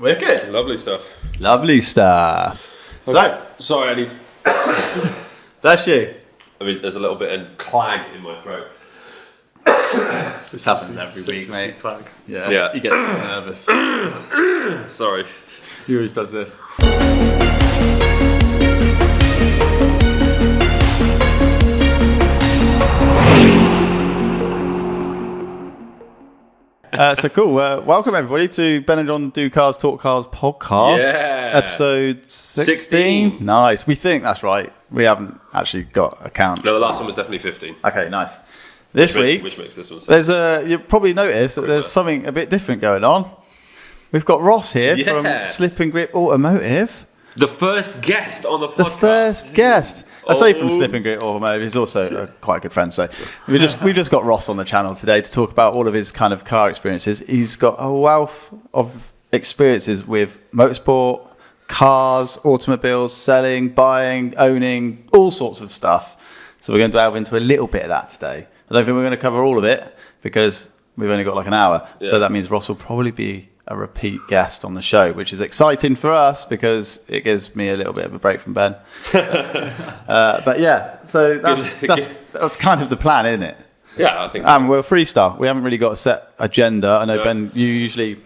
Wicked. Lovely stuff. Lovely stuff. Okay. Sorry, I need... Bless you. I mean, there's a little bit of clang in my throat. This happens every week, mate. Clag. Yeah. You get nervous. Sorry. He always does this. So cool. Welcome everybody to Ben and John Do Cars Talk Cars podcast. Yeah. Episode 16. Nice. We think that's right. We haven't actually got a count. No, the last one was definitely 15. Okay, nice. This week, Which makes this one 16. there's you probably noticed that there's something a bit different going on. We've got Ross here from Slip Grip Automotive. The first guest on the podcast. The first guest. I say from Slip Grip Automotive. He's also quite a good friend. So we just got Ross on the channel today to talk about all of his kind of car experiences. He's got a wealth of experiences with motorsport, cars, automobiles, selling, buying, owning, all sorts of stuff. So we're going to delve into a little bit of that today. I don't think we're going to cover all of it because we've only got like an hour. Yeah. So that means Ross will probably be a repeat guest on the show, which is exciting for us because it gives me a little bit of a break from Ben. But yeah, so that's kind of the plan, isn't it? Yeah, I think so. We're freestyle. We haven't really got a set agenda. I know, Ben, you usually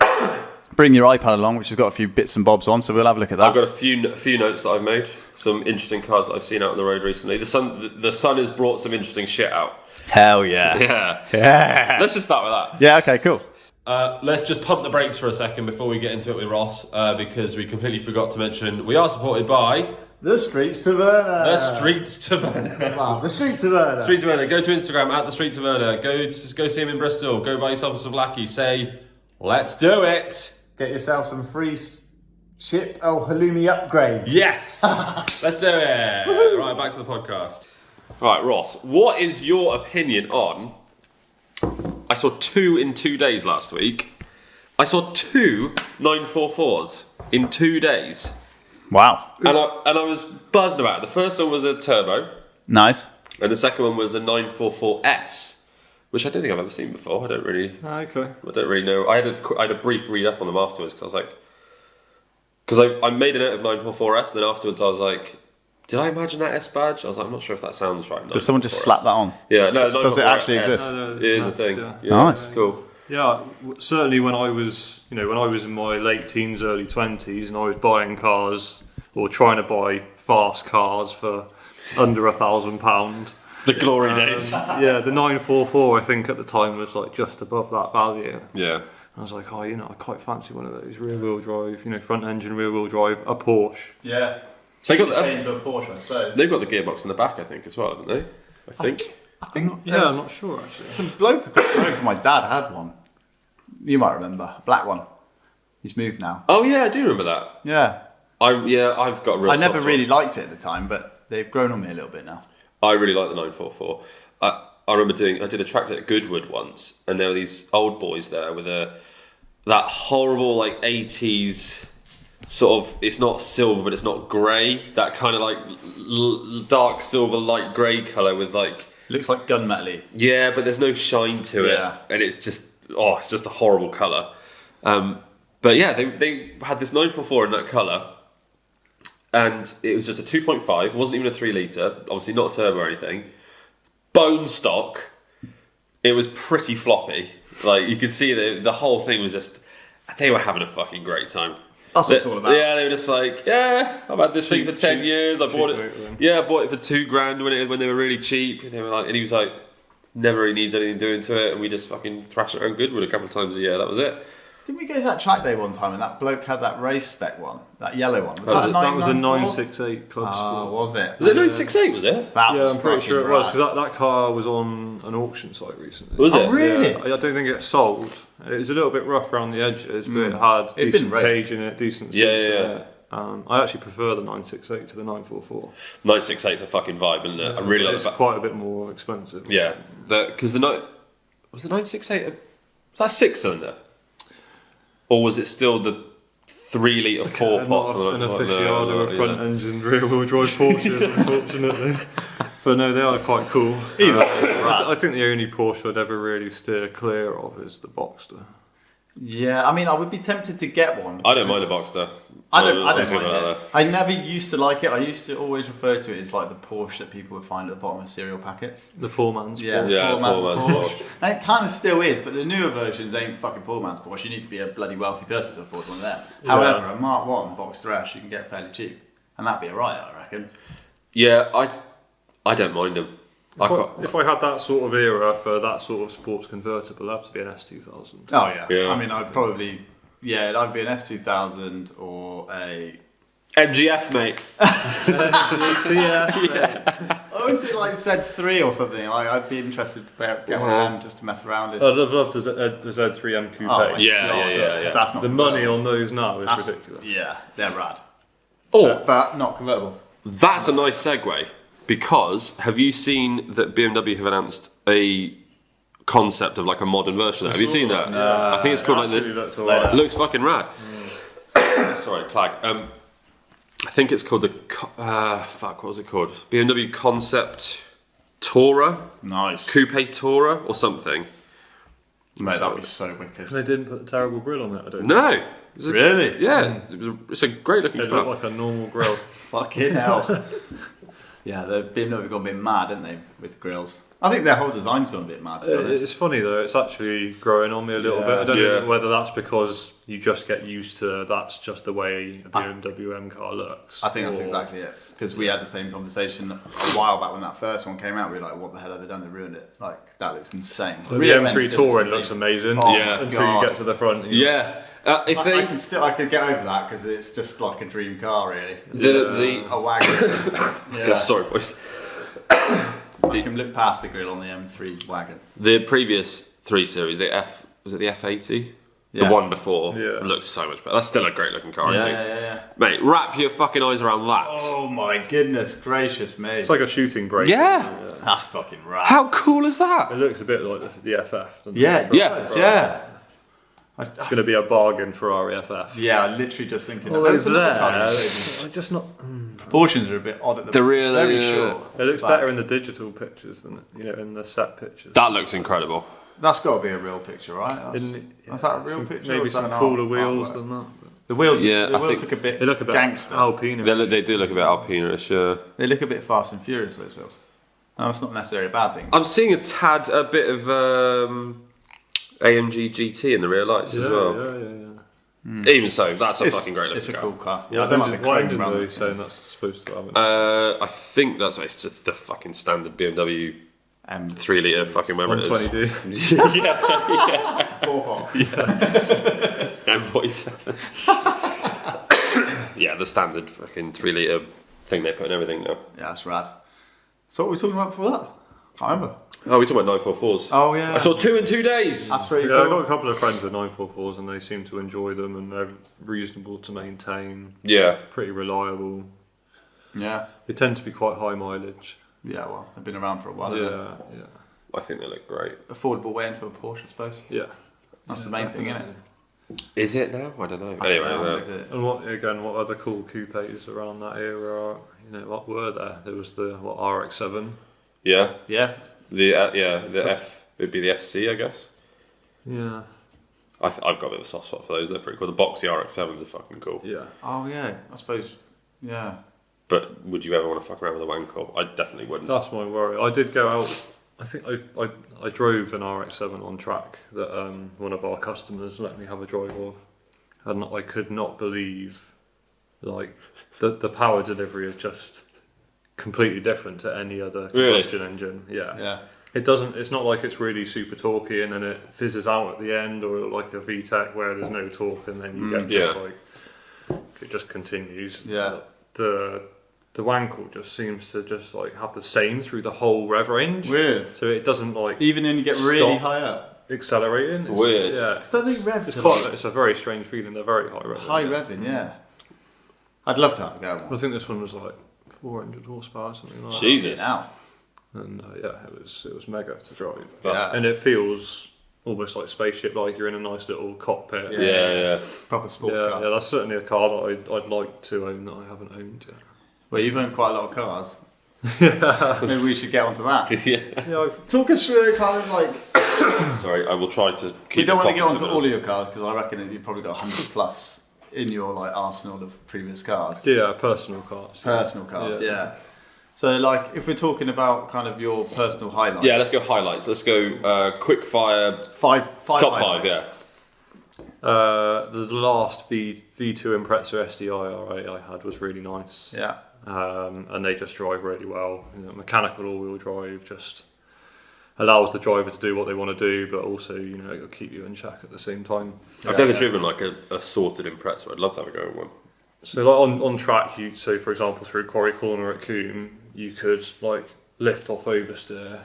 bring your iPad along, which has got a few bits and bobs on, so we'll have a look at that. I've got a few notes that I've made. Some interesting cars that I've seen out on the road recently. The sun has brought some interesting shit out. Hell yeah. Yeah. Let's just start with that. Yeah, okay, cool. Let's just pump the brakes for a second before we get into it with Ross, because we completely forgot to mention we are supported by The Streets Taverna. The Streets Taverna. Wow, The Street Taverna. Street Taverna. Go to Instagram at The Street Taverna. Go see him in Bristol. Go buy yourself a Savlaki. Say, let's do it. Get yourself some free ship halloumi upgrade. Yes. Let's do it. Right, back to the podcast. Right, Ross, what is your opinion on... I saw 2 in 2 days last week. I saw 2 944s in 2 days. Wow. And I was buzzing about it. The first one was a turbo. Nice. And the second one was a 944S, which I don't think I've ever seen before. I don't really know. I had a brief read up on them afterwards because I made a note of 944S, and then afterwards I was like, did I imagine that S badge? I was like, I'm not sure if that sounds right. Does someone just slap that on? Yeah, no. Does it actually exist? No, it is nice, a thing. Yeah. Yeah, nice. Cool. Yeah, certainly when I was in my late teens, early 20s, and I was buying cars or trying to buy fast cars for under £1,000. The glory days. Yeah, the 944 I think at the time was like just above that value. Yeah. I was like, I quite fancy one of those rear-wheel drive, front engine rear-wheel drive, a Porsche. Yeah. They got into a Porsche, I suppose. They've got the gearbox in the back, I think, as well, haven't they? I think. I'm not sure actually. Some bloke across the road from my dad had one. You might remember. A black one. He's moved now. Oh yeah, I do remember that. Yeah. I've got a real I never soft really spot. liked it at the time, but they've grown on me a little bit now. I really like the 944. I remember I did a track day at Goodwood once, and there were these old boys there with that horrible like 80s sort of, it's not silver but it's not grey, that kind of like dark silver light grey colour with like, Looks like gunmetal-y. yeah, but there's no shine to it, Yeah. and it's just a horrible colour. But yeah, they had this 944 in that colour, and it was just a 2.5. It wasn't even a 3 litre. Obviously not a turbo or anything. Bone stock. It was pretty floppy. Like you could see the whole thing was just. They were having a fucking great time. That's what it's all about. Yeah, they were just like, yeah, I've had this thing for 10 years. I bought it. Yeah, I bought it for £2,000 when they were really cheap. They were like, and he was like, never really needs anything doing to it, and we just fucking thrash it around Goodwood a couple of times a year. That was it. Didn't we go to that track day one time and that bloke had that race spec one? That yellow one? That was a 968 Club Sport. Was it? Was it 968? Was it? That Yeah, was I'm pretty sure it fucking was, rad. because that car was on an auction site recently. Was it? Oh, really? Yeah, I don't think it sold. It was a little bit rough around the edges, but it had It'd decent been raced. cage in it, decent Yeah, seats yeah, in it. I actually prefer the 968 to the 944. 968 is a fucking vibe, isn't it? I really like It's the quite a bit more expensive. Yeah, because was the 968 was that 6-cylinder, or was it still the 3 litre 4 pot? Not an aficionado of front engine rear wheel drive Porsches, unfortunately. But no, they are quite cool. I think the only Porsche I'd ever really steer clear of is the Boxster. Yeah, I mean, I would be tempted to get one. I don't mind a Boxster. I don't I'm just mind gonna put it. I never used to like it. I used to always refer to it as like the Porsche that people would find at the bottom of cereal packets. The poor man's Yeah, Porsche. Yeah, poor man's poor man's Porsche. Porsche. And it kind of still is, but the newer versions ain't fucking poor man's Porsche. You need to be a bloody wealthy person to afford one of them. Yeah. However, a Mark 1 Boxster S you can get fairly cheap. And that'd be alright, I reckon. Yeah, I don't mind them. If I had that sort of era for that sort of sports convertible, it'd have to be an S2000. Oh, yeah. Yeah. I mean, I'd probably... Yeah, it'd either be an S2000 or a... MGF, mate. yeah. I always think like Z3 or something. Like, I'd be interested to get one of them just to mess around in. I'd have loved the Z3M Coupe. Oh, my Yeah, God, yeah, yeah, yeah. That's not The money convertible. on those now is That's- ridiculous. Yeah, they're rad. Oh, But not convertible. that's a nice segue, because have you seen that BMW have announced a concept of like a modern version of that? Have you seen that? I think it's called like Actually the... looked alright. It looks fucking rad. Sorry, Clag. I think it's called the... what was it called? BMW Concept Tourer? Nice. Coupe Tourer or something. Mate, that'd be so wicked. They didn't put the terrible grill on it, I don't think. No. It was a- Really? Yeah, it's a great looking It car. looked like a normal grill. Fucking hell. Yeah, the BMW gone a bit mad, didn't they, with grills? I think their whole design's gone a bit mad, to be honest. It's funny though, it's actually growing on me a little Yeah. bit. I don't Yeah. know whether that's because you just get used to that's just the way a BMW M car looks. I think that's or- exactly it. Because we had the same conversation a while back when that first one came out. We were like, what the hell have they done? They ruined it. Like, that looks insane. The Rear M3 end still Touring looks amazing. Oh Yeah. my Until God. you get to the front. And you- Yeah. If they... I could get over that because it's just like a dream car, really. the A wagon. yeah, sorry, boys. You can look past the grill on the M3 wagon. The previous 3 Series, was it the F80? Yeah. The one before Yeah. looked so much better. That's still a great looking car, I think. Yeah. Mate, wrap your fucking eyes around that. Oh my goodness gracious me. It's like a shooting brake. Yeah. That's fucking rad. How cool is It that? looks a bit like the FF. doesn't Yeah, it? it Yeah. does, yeah. It's going to be a bargain Ferrari FF. Yeah, I literally just thinking Well, that. there's Another there. car you showed I'm just not. me. Proportions are a bit odd at the They're back. It's really, very short. It looks Back. better in the digital pictures than in the set pictures. That looks incredible. That's got to be a real picture, right? That's, is that a real picture? or Maybe is that some an cooler art- wheels artwork? than that. The wheels. Yeah, the I wheels think look a bit. They look a bit gangster. Alpine. They do look a bit Alpine-ish, yeah. They look a bit Fast and Furious. Those wheels. No, it's not necessarily a bad thing. I'm seeing a bit of AMG GT in the rear lights as well. Yeah. Even so, that's a fucking great looking It's a car. cool car. Yeah, I don't like the what chrome engine around are the they saying things. that's supposed to have? I think it's just the fucking standard BMW 3 litre fucking whatever it is. 120D. Four-hop. M47. Yeah, the standard fucking 3 litre thing they put in everything now. Yeah, that's rad. So what were we talking about before that? Can't remember. Oh, we're talking about 944s. Oh yeah. I saw 2 in 2 days. That's pretty Yeah, I've cool. got a couple of friends with 944s and they seem to enjoy them and they're reasonable to maintain, Yeah. pretty reliable. Yeah. They tend to be quite high mileage. Yeah. Well, they've been around for a while. Yeah, yeah, I think they look great. Affordable way into a Porsche, I suppose. yeah. That's the main thing, isn't it? Is it now? I don't know. I Anyway, don't know, And what other cool coupes around that era are, what were there? There was the RX-7. yeah. Yeah. The F would be the FC, I guess. Yeah. I've got a bit of a soft spot for those. They're pretty cool. The boxy RX-7s are fucking cool. Yeah. Oh yeah. I suppose. Yeah. But would you ever want to fuck around with a Wankel? I definitely wouldn't. That's my worry. I did go out. I think I drove an RX-7 on track that one of our customers let me have a drive of, and I could not believe like the power delivery is just completely different to any other Really? combustion engine. Yeah. Yeah. It doesn't. It's not like it's really super torquey and then it fizzes out at the end, or like a VTEC where there's no torque and then you get just Yeah. like it just continues. Yeah. The Wankel just seems to just like have the same through the whole rev range. Weird. So it doesn't like Even when you get really Stop. high up. accelerating. It's, Weird. Yeah. I don't think rev. It's a very strange feeling. They're very high rev. High revving. Yeah. I'd love to have a go. at I one. think this one was like 400 horsepower, something like Jesus. Now. that. And it was mega to drive. That's- And it feels almost like spaceship, like you're in a nice little cockpit. Yeah. Proper sports Yeah, car. yeah, that's certainly a car that I'd like to own that I haven't owned yet. Well, you've owned quite a lot of cars. Maybe we should get onto that. Yeah. Yeah, Talk us through kind of like Sorry, I will try to keep. We don't want to the get confidence onto of it. all of your cars because I reckon you've probably got 100 plus in your like arsenal of previous cars. Yeah, personal cars. Personal cars, Yeah. yeah. So like, if we're talking about kind of your personal highlights. Yeah, let's go highlights. Let's go quick fire. Five Top highlights. 5, yeah. The last V2 Impreza SDI RA I had was really nice. Yeah. And they just drive really well. You know, mechanical all-wheel drive just allows the driver to do what they want to do, but also, you know, it'll keep you in check at the same time. I've never driven like a sorted Impreza. I'd love to have a go at one. So like on track, so for example through Quarry Corner at Coombe, you could like lift off oversteer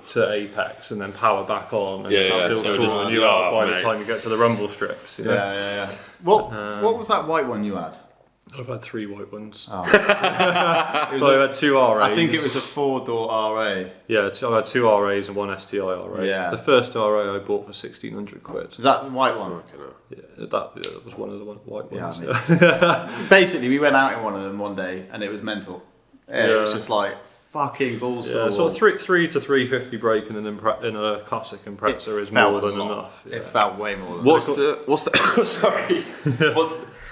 to apex and then power back on, and Yeah, still so it sorting doesn't- you out by mate. the time you get to the rumble strips. You know? Yeah. What was that white one you had? I've had 3 white ones. Oh. So I had 2 RAs. I think it was a 4-door RA. Yeah, I had 2 RAs and 1 STI RA. Yeah. The first RA I bought for 1,600 quid. Was that the white one? Fucking hell. Yeah, that was one of the white Yeah, ones. I mean, basically, we went out in one of them one day and it was mental. It was Yeah. just like fucking balls to Yeah, the so wall. 3 to 350 brake in a classic Impreza is felt more than a lot. enough. Yeah. It felt way more than What's the sorry?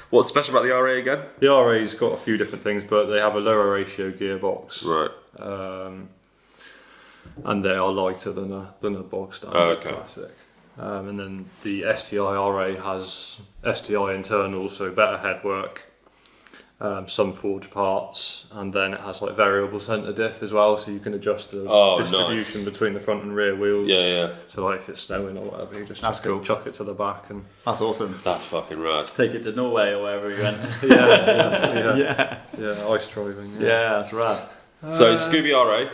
What's special about the RA again? The RA's got a few different things, but they have a lower ratio gearbox, Right. and they are lighter than a bog standard Okay. classic. And then the STI RA has STI internal, so better headwork, some forged parts, and then it has like variable centre diff as well, so you can adjust the distribution between the front and rear wheels. Yeah. So like if it's snowing or whatever, you just That's cool. chuck it to the back and That's awesome. That's fucking rad. Take it to Norway or wherever you went. yeah, ice driving. Yeah, that's rad. So Scooby RA.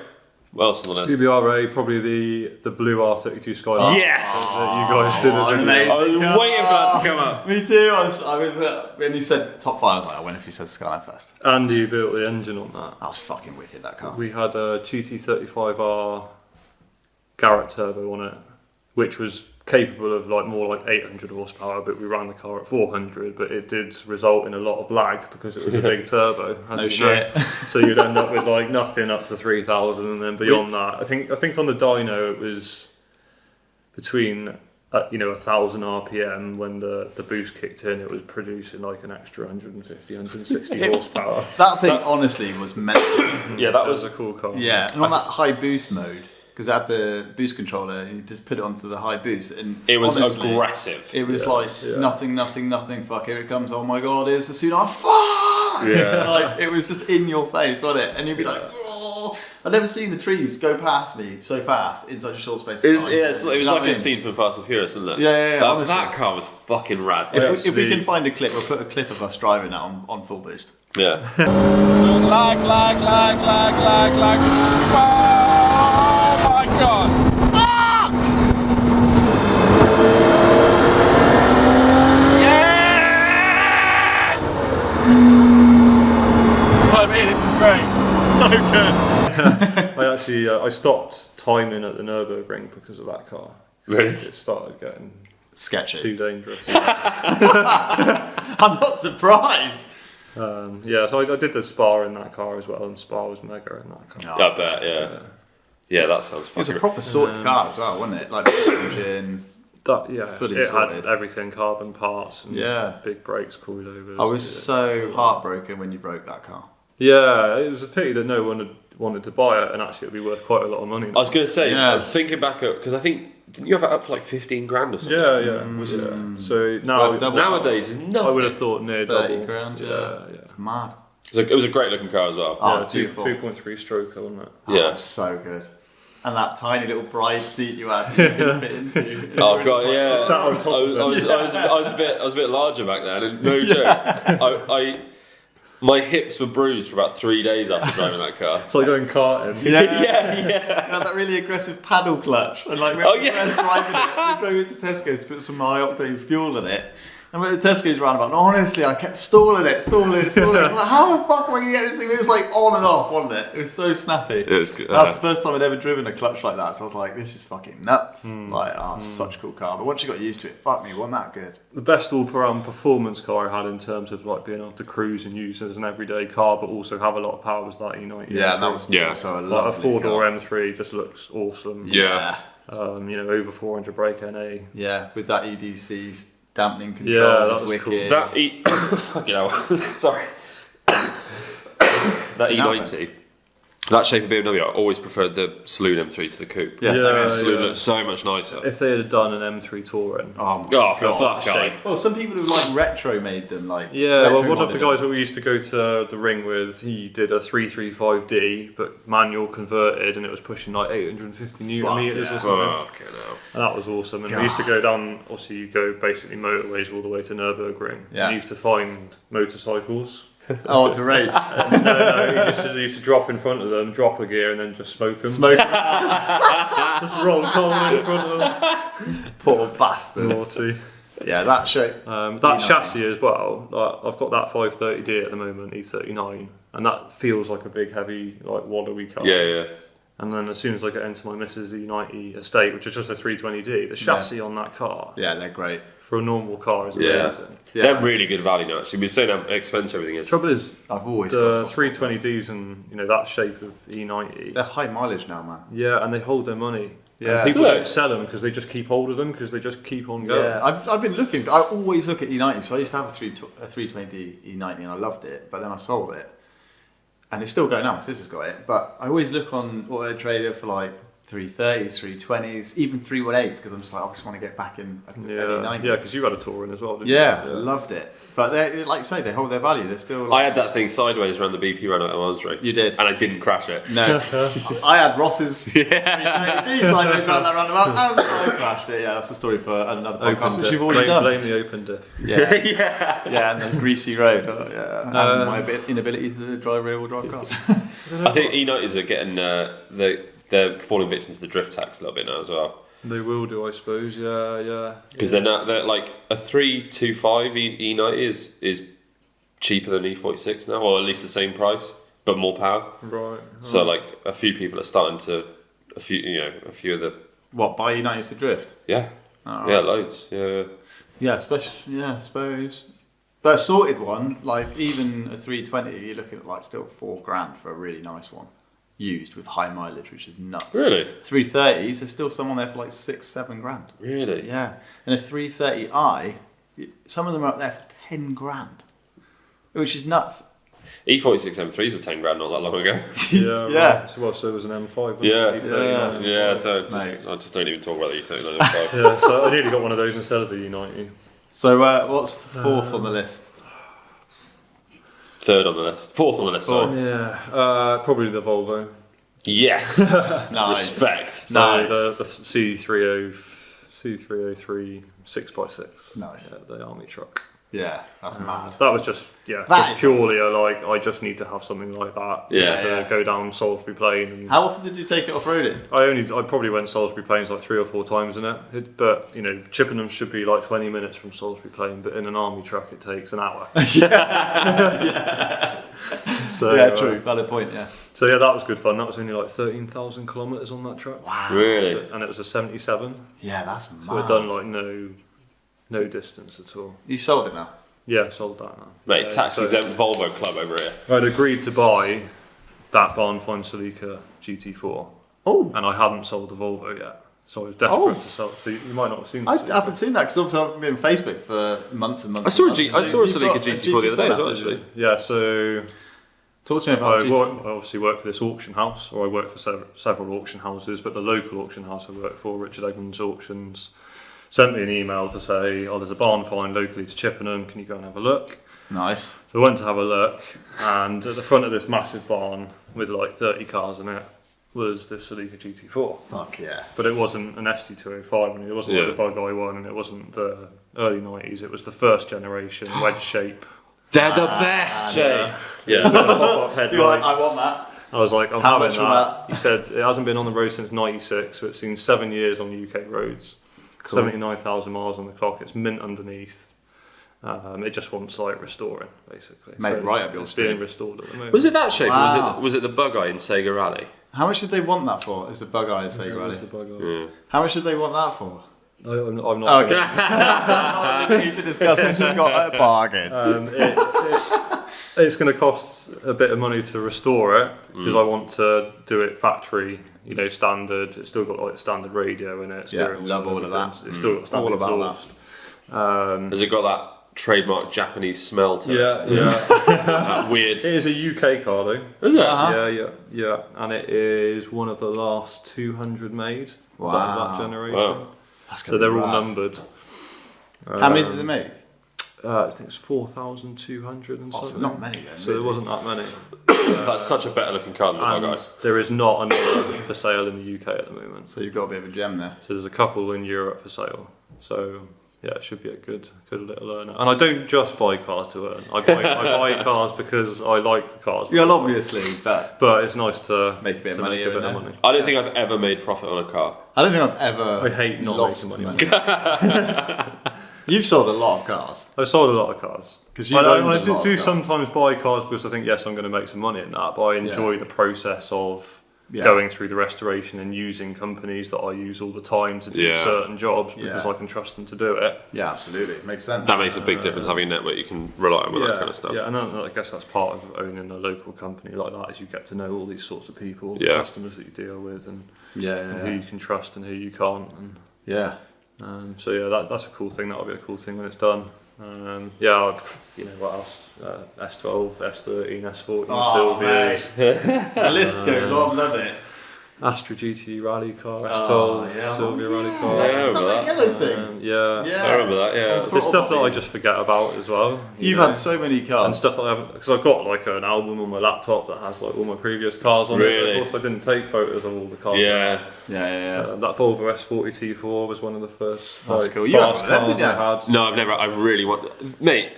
What else on the list? Scooby RA, probably the blue R32 Skyline. Yes! That you guys did it. didn't amazing. you? I was waiting for that to come up. Me too. I was when you said top 5, I was like, I wonder if he said Skyline first. Andy built the engine on that. That was fucking wicked, that car. We had a GT35R Garrett turbo on it, which was capable of like more like 800 horsepower, but we ran the car at 400, but it did result in a lot of lag because it was a big turbo. As No you shit. know. So you'd end up with like nothing up to 3,000, and then beyond that, I think on the dyno it was between 1,000 RPM when the boost kicked in. It was producing like an extra 150, 160 horsepower. That thing honestly was mental. Yeah, that was a cool car. Yeah, and on that high boost mode, because it had the boost controller, you just put it onto the high boost, and It was honestly, aggressive. It was nothing, fuck, here it comes, oh my god, here's the Suno, fuck! Yeah. Like, it was just in your face, wasn't it? And you'd be like, oh. I've never seen the trees go past me so fast in such a short space of time. It was You know like what I a mean? scene from Fast and Furious, wasn't it? Yeah, That, honestly. that car was fucking rad. If we can find a clip, we'll put a clip of us driving that on full boost. Yeah. Lag. Oh my god. Yes! For me, this is great. So good. I actually I stopped timing at the Nurburgring because of that car. Really? It started getting Sketchy. too dangerous. I'm not surprised. Yeah, so I did the Spa in that car as well, and Spa was mega in that car. I bet, yeah. Yeah, that sounds It was a fucking proper sorted car as well, wasn't it? Like engine. Fully it sorted. had everything, carbon parts, and Yeah. big brakes, coilovers. I was so heartbroken when you broke that car. Yeah, it was a pity that no one had wanted to buy it, and actually it'd be worth quite a lot of money. I was going to say, Yeah. thinking back up, because I think, didn't you have it up for like 15 grand or something? Yeah. Which is, So now worth double. nowadays is nothing. I would have thought near 30 double. grand, Yeah. It's mad. It was a great looking car as well. Oh, Yeah, beautiful. 2.3 stroker, wasn't it? Oh, Yeah. it's so good. And that tiny little bride seat you had, you could fit into. Oh god, yeah. Sat on top of it. I was a bit larger back then, and no joke. My hips were bruised for about 3 days after driving that car. It's like going karting. yeah. You had that really aggressive paddle clutch. And like when Oh, we yeah. were driving it, we drove it to Tesco's to put some high octane fuel in it. And when the Tesco's roundabout, and honestly, I kept stalling it. It's like, how the fuck am I going to get this thing? It was like on and off, wasn't it? It was so snappy. It was good. That's the first time I'd ever driven a clutch like that. So I was like, this is fucking nuts. Such a cool car. But once you got used to it, fuck me, it wasn't that good. The best all-round performance car I had in terms of like being able to cruise and use it as an everyday car, but also have a lot of power was that E90. Yeah, that was Yeah. also a like a lovely four-door car. M3 just looks awesome. Yeah. Over 400 brake NA. Yeah, with that EDC dampening control. Yeah, that's that was wicked. cool. Fucking hell. Sorry. That E90, that shape of BMW, I always preferred the saloon M3 to the coupe. Yeah, The same saloon looked so much nicer. If they had done an M3 Touring. Oh, Oh, for fuck's sake. well, some people who like retro made them like. Yeah, well, retro one of the modded guys that we used to go to the ring with, he did a 335D, but manual converted, and it was pushing like 850 newton meters or something. Fucking hell. And that was awesome. And we used to go down, obviously, you go basically motorways all the way to Nurburgring. Yeah. And you used to find motorcycles. Oh, to race. No, you used to drop in front of them, drop a gear, and then just smoke them. Smoke. Just roll coal in front of them. Poor bastards. Naughty. Yeah, that shape. That chassis as well. Like, I've got that 530D at the moment, E39, and that feels like a big, heavy, like wallowy car. Yeah. And then as soon as I get into my Mrs. E90 estate, which is just a 320D, the chassis on that car Yeah, they're great. for a normal car is Yeah. amazing. Yeah. They're really good value now, actually. We're saying how expensive everything is. Trouble is, I've always the got soft- 320Ds and that shape of E90, They're high mileage now, man. yeah, and they hold their money. Yeah. And people Do they? don't sell them because they just keep hold of them because they just keep on going. Yeah, I've been looking. I always look at E90. So I used to have a 320D E90 and I loved it, but then I sold it, and it's still going now. My sister's got it, but I always look on Auto Trader for like 330s, 320s, even 318s because I'm just like I just want to get back in an E90. Yeah, because you had a Touring as well, didn't Yeah, you? loved it. But they, like you say, they hold their value. They're still. I had that thing sideways around the BP run at Almsbury. You did. And I didn't crash it. No, I had Ross's 330D sideways around that roundabout, and I crashed it. Yeah, that's a story for another podcast, which you've already done. Blame the open diff. Yeah, Yeah. yeah, and the greasy road. Yeah, and my inability to drive rear-wheel drive cars. I think E90s are getting they're falling victim to the drift tax a little bit now as well. They will do, I suppose. Yeah. Because they're like a 325 E90 is cheaper than E46 now, or at least the same price, but more power. Right. So like a few people are starting to a few of the What, buy E90s to drift? yeah loads Yeah, especially, I suppose. But a sorted one, like even a 320, you're looking at like still $4,000 for a really nice one. Used with high mileage, which is nuts. Really? 330s, there's still some on there for like $6,000-7,000. Really. Yeah, and a 330i, some of them are up there for $10,000, which is nuts. E46 M3s were 10 grand not that long ago. Yeah. Yeah. Right. So it was an M5. wasn't Yeah. it? E39. Yeah, Mate. I just don't even talk about the E39 M5. Yeah, so I nearly got one of those instead of the E90. So what's fourth on the list? Third on the list, fourth on the list. Sorry. Yeah, probably the Volvo. Yes, Nice. respect. So Nice. the C303 6x6. Nice. Yeah, the army truck. Yeah, that's mad. That was just That just is- purely I just need to have something like that. Yeah. Just to go down Salisbury Plain. And How often did you take it off-roading? I probably went Salisbury Plains like 3 or 4 times in it. But Chippenham should be like 20 minutes from Salisbury Plain, but in an army truck it takes an hour. So, Yeah, true. Valid point, yeah. So yeah, that was good fun. That was only like 13,000 kilometres on that truck. Wow. Really? And it was a 77. Yeah, that's mad. So we'd done like no distance at all. You sold it now? Yeah, sold that now. Mate, Yeah, tax so exempt Volvo club over here. I'd agreed to buy that Barn Find Celica GT4, Oh, and I hadn't sold the Volvo yet. So I was desperate to sell. So you might not have seen. I this. haven't seen that because obviously I've been on Facebook for months and months. I saw a and months. I saw a You've Celica got GT4 the other day as well, now. actually. Yeah, so Talk to me about I GT4. obviously work for this auction house, or I work for several auction houses, but the local auction house I work for, Richard Egmond's Auctions, sent me an email to say, there's a barn find locally to Chippenham, can you go and have a look? Nice. So I went to have a look, and at the front of this massive barn with like 30 cars in it was this Celica GT4. Fuck yeah. But it wasn't an ST205, and it wasn't like the Bug Eye one, and it wasn't the early 90s, it was the first generation wedge shape. They're the best, Jay. Yeah, pop-up headlights. You're like, I want that. I was like, I'm How having much for that. He said it hasn't been on the road since '96, so it's seen 7 years on UK roads. Cool. 79,000 miles on the clock. It's mint underneath. It just wants like restoring, basically. Mate, right up your It's street. being restored at the moment. Was it that shape? Wow. Or was it the Bug Eye in Sega Rally? How much did they want that for? It's a bug eye, say, It was Riley. the Bug Eye. Yeah. How much did they want that for? I'm not. Okay. We need to discuss what you got at a bargain. It's going to cost a bit of money to restore it because I want to do it factory, standard. It's still got like standard radio in it. Steering love wheel all of and that. everything. It's still got standard All about exhaust. Has it got that trademark Japanese smell to it? Yeah. That weird. It is a UK car though. Is it? Yeah, and it is one of the last 200 made Wow. of that generation. Wow. So they're all numbered. How many did they make? I think it's 4,200 and So something. not many then. So there wasn't that many. That's such a better looking car than the And Bug-Eyes. there is not another for sale in the UK at the moment. So you've got a bit of a gem there. So there's a couple in Europe for sale. So yeah, it should be a good little earner. And I don't just buy cars to earn. I buy cars because I like the cars. Well, obviously, but But it's nice to Make a bit of to money make a here bit and of there. money. I don't think I've ever made profit on a car. I don't think I've ever. I hate not lost making money. You've sold a lot of cars. I've sold a lot of cars. 'Cause you I owned a lot do of cars. sometimes buy cars because I think yes, I'm going to make some money in that. But I enjoy the process of Yeah. going through the restoration and using companies that I use all the time to do Yeah. certain jobs because Yeah. I can trust them to do it. Yeah, absolutely. Makes sense. That makes a big difference having a network you can rely on with that kind of stuff. Yeah, and I guess that's part of owning a local company like that is you get to know all these sorts of people, Yeah. customers that you deal with, and Yeah, who you can trust and who you can't. And yeah. so yeah, that's a cool thing. That'll be a cool thing when it's done. Yeah, what else? S12, S13, S14, Oh, Sylvias, The list goes on, doesn't it? Astra GT rally car, S12, yeah. Sylvia rally car. Yeah, I remember that. Yellow thing. Yeah. Yeah. I remember that, yeah. There's stuff that I just forget about as well. You've know. had so many cars. And stuff that I have, because I've got like an album on my laptop that has like all my previous cars on it. Really? Of course, I didn't take photos of all the cars. Yeah. Yeah. That Volvo S40 T4 was one of the first That's like, cool. You fast had one of them, cars didn't I had. No, I've never. I really want. Mate,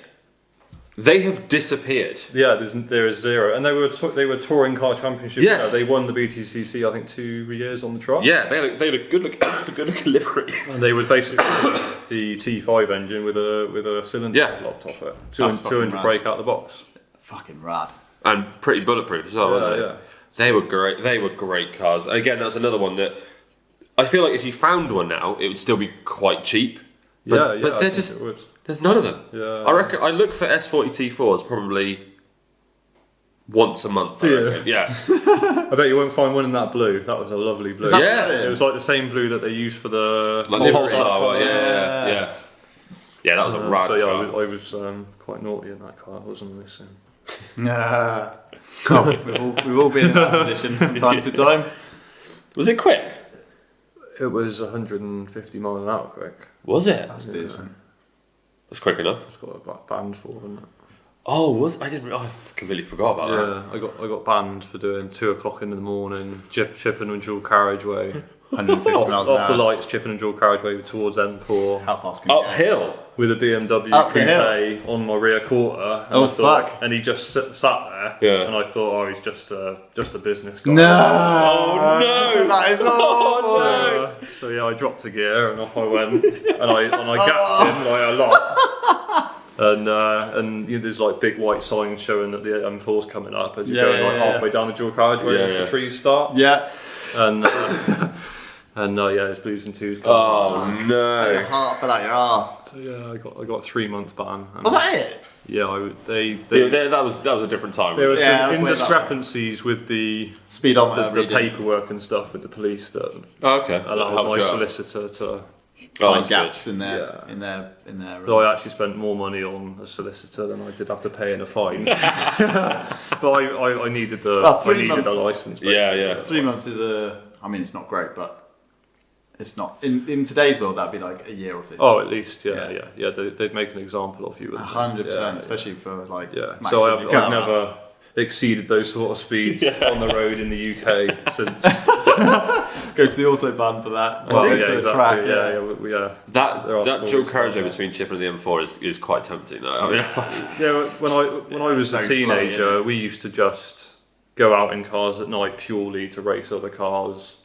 they have disappeared. Yeah, there is zero, and they were touring car championships. Yes. They won the BTCC I think 2 years on the trot. Yeah, they had a good look, good looking livery. And they were basically the T5 engine with a cylinder Yeah. locked off it. That's fucking 200 rad. brake out the box. Fucking rad. And pretty bulletproof as well, weren't they? Yeah. They were great. They were great cars. Again, that's another one that I feel like if you found one now, it would still be quite cheap. But, Yeah, but I they're think just it would. there's none of them. Yeah. I reckon I look for S40 T4s probably once a month. I reckon. Yeah. I bet you won't find one in that blue. That was a lovely blue. that Yeah. brilliant? It was like the same blue that they used for the Like the Polestar. Polestar one. Yeah. Yeah, that was a rad But yeah, car. I was quite naughty in that car, wasn't I? So. Yeah. We've all been in that position from time to time. Was it quick? It was 150 mile an hour quick. Was it? That's decent. That's quick enough. It's got a band for, isn't it? Oh, was I didn't. I completely forgot about that. Yeah, I got banned for doing 2 o'clock in the morning, chipping and dual carriageway. 150 miles an off hour. the lights, chipping and dual carriageway towards M4 How fast can you go? Uphill. with a BMW Up the coupe on my rear quarter. And Oh, I thought, fuck. And he just sat there, Yeah. and I thought, oh, he's just a business guy. No! Oh no! That is awful! Oh So yeah, I dropped a gear and off I went, and I gapped him like a lot. And there's like big white signs showing that the M4's coming up as you're going like halfway down the dual carriageway as the trees start. Yeah. And it's blues and twos. Oh Your no! heart fell out your arse. So yeah, I got a 3-month ban. And Was that it? yeah, That was a different time. there were Yeah, some that's weird, indiscrepancies with the Speedometer the reading. paperwork and stuff with the police that Oh, okay. allowed Helped my you out. solicitor to. Oh, Find that's gaps in their Yeah. in their So I actually spent more money on a solicitor than I did have to pay in a fine. But I needed Well, I 3 needed months. a license. Yeah, basically. yeah. 3 months is I mean, it's not great, but it's not in today's world. That'd be like a year or two. Oh, at least, yeah. They'd make an example of you. wouldn't they? 100%, Yeah. especially for like. Yeah. max So in I've your car. never exceeded those sort of speeds on the road in the UK since. Go to the autobahn for that. Well, Go yeah, to a exactly. track, Yeah. That There are that stories dual like carriageway that. between Chipping and the M4 is quite tempting though. I mean, Yeah, when I was So a funny, teenager, isn't it? we used to just go out in cars at night purely to race other cars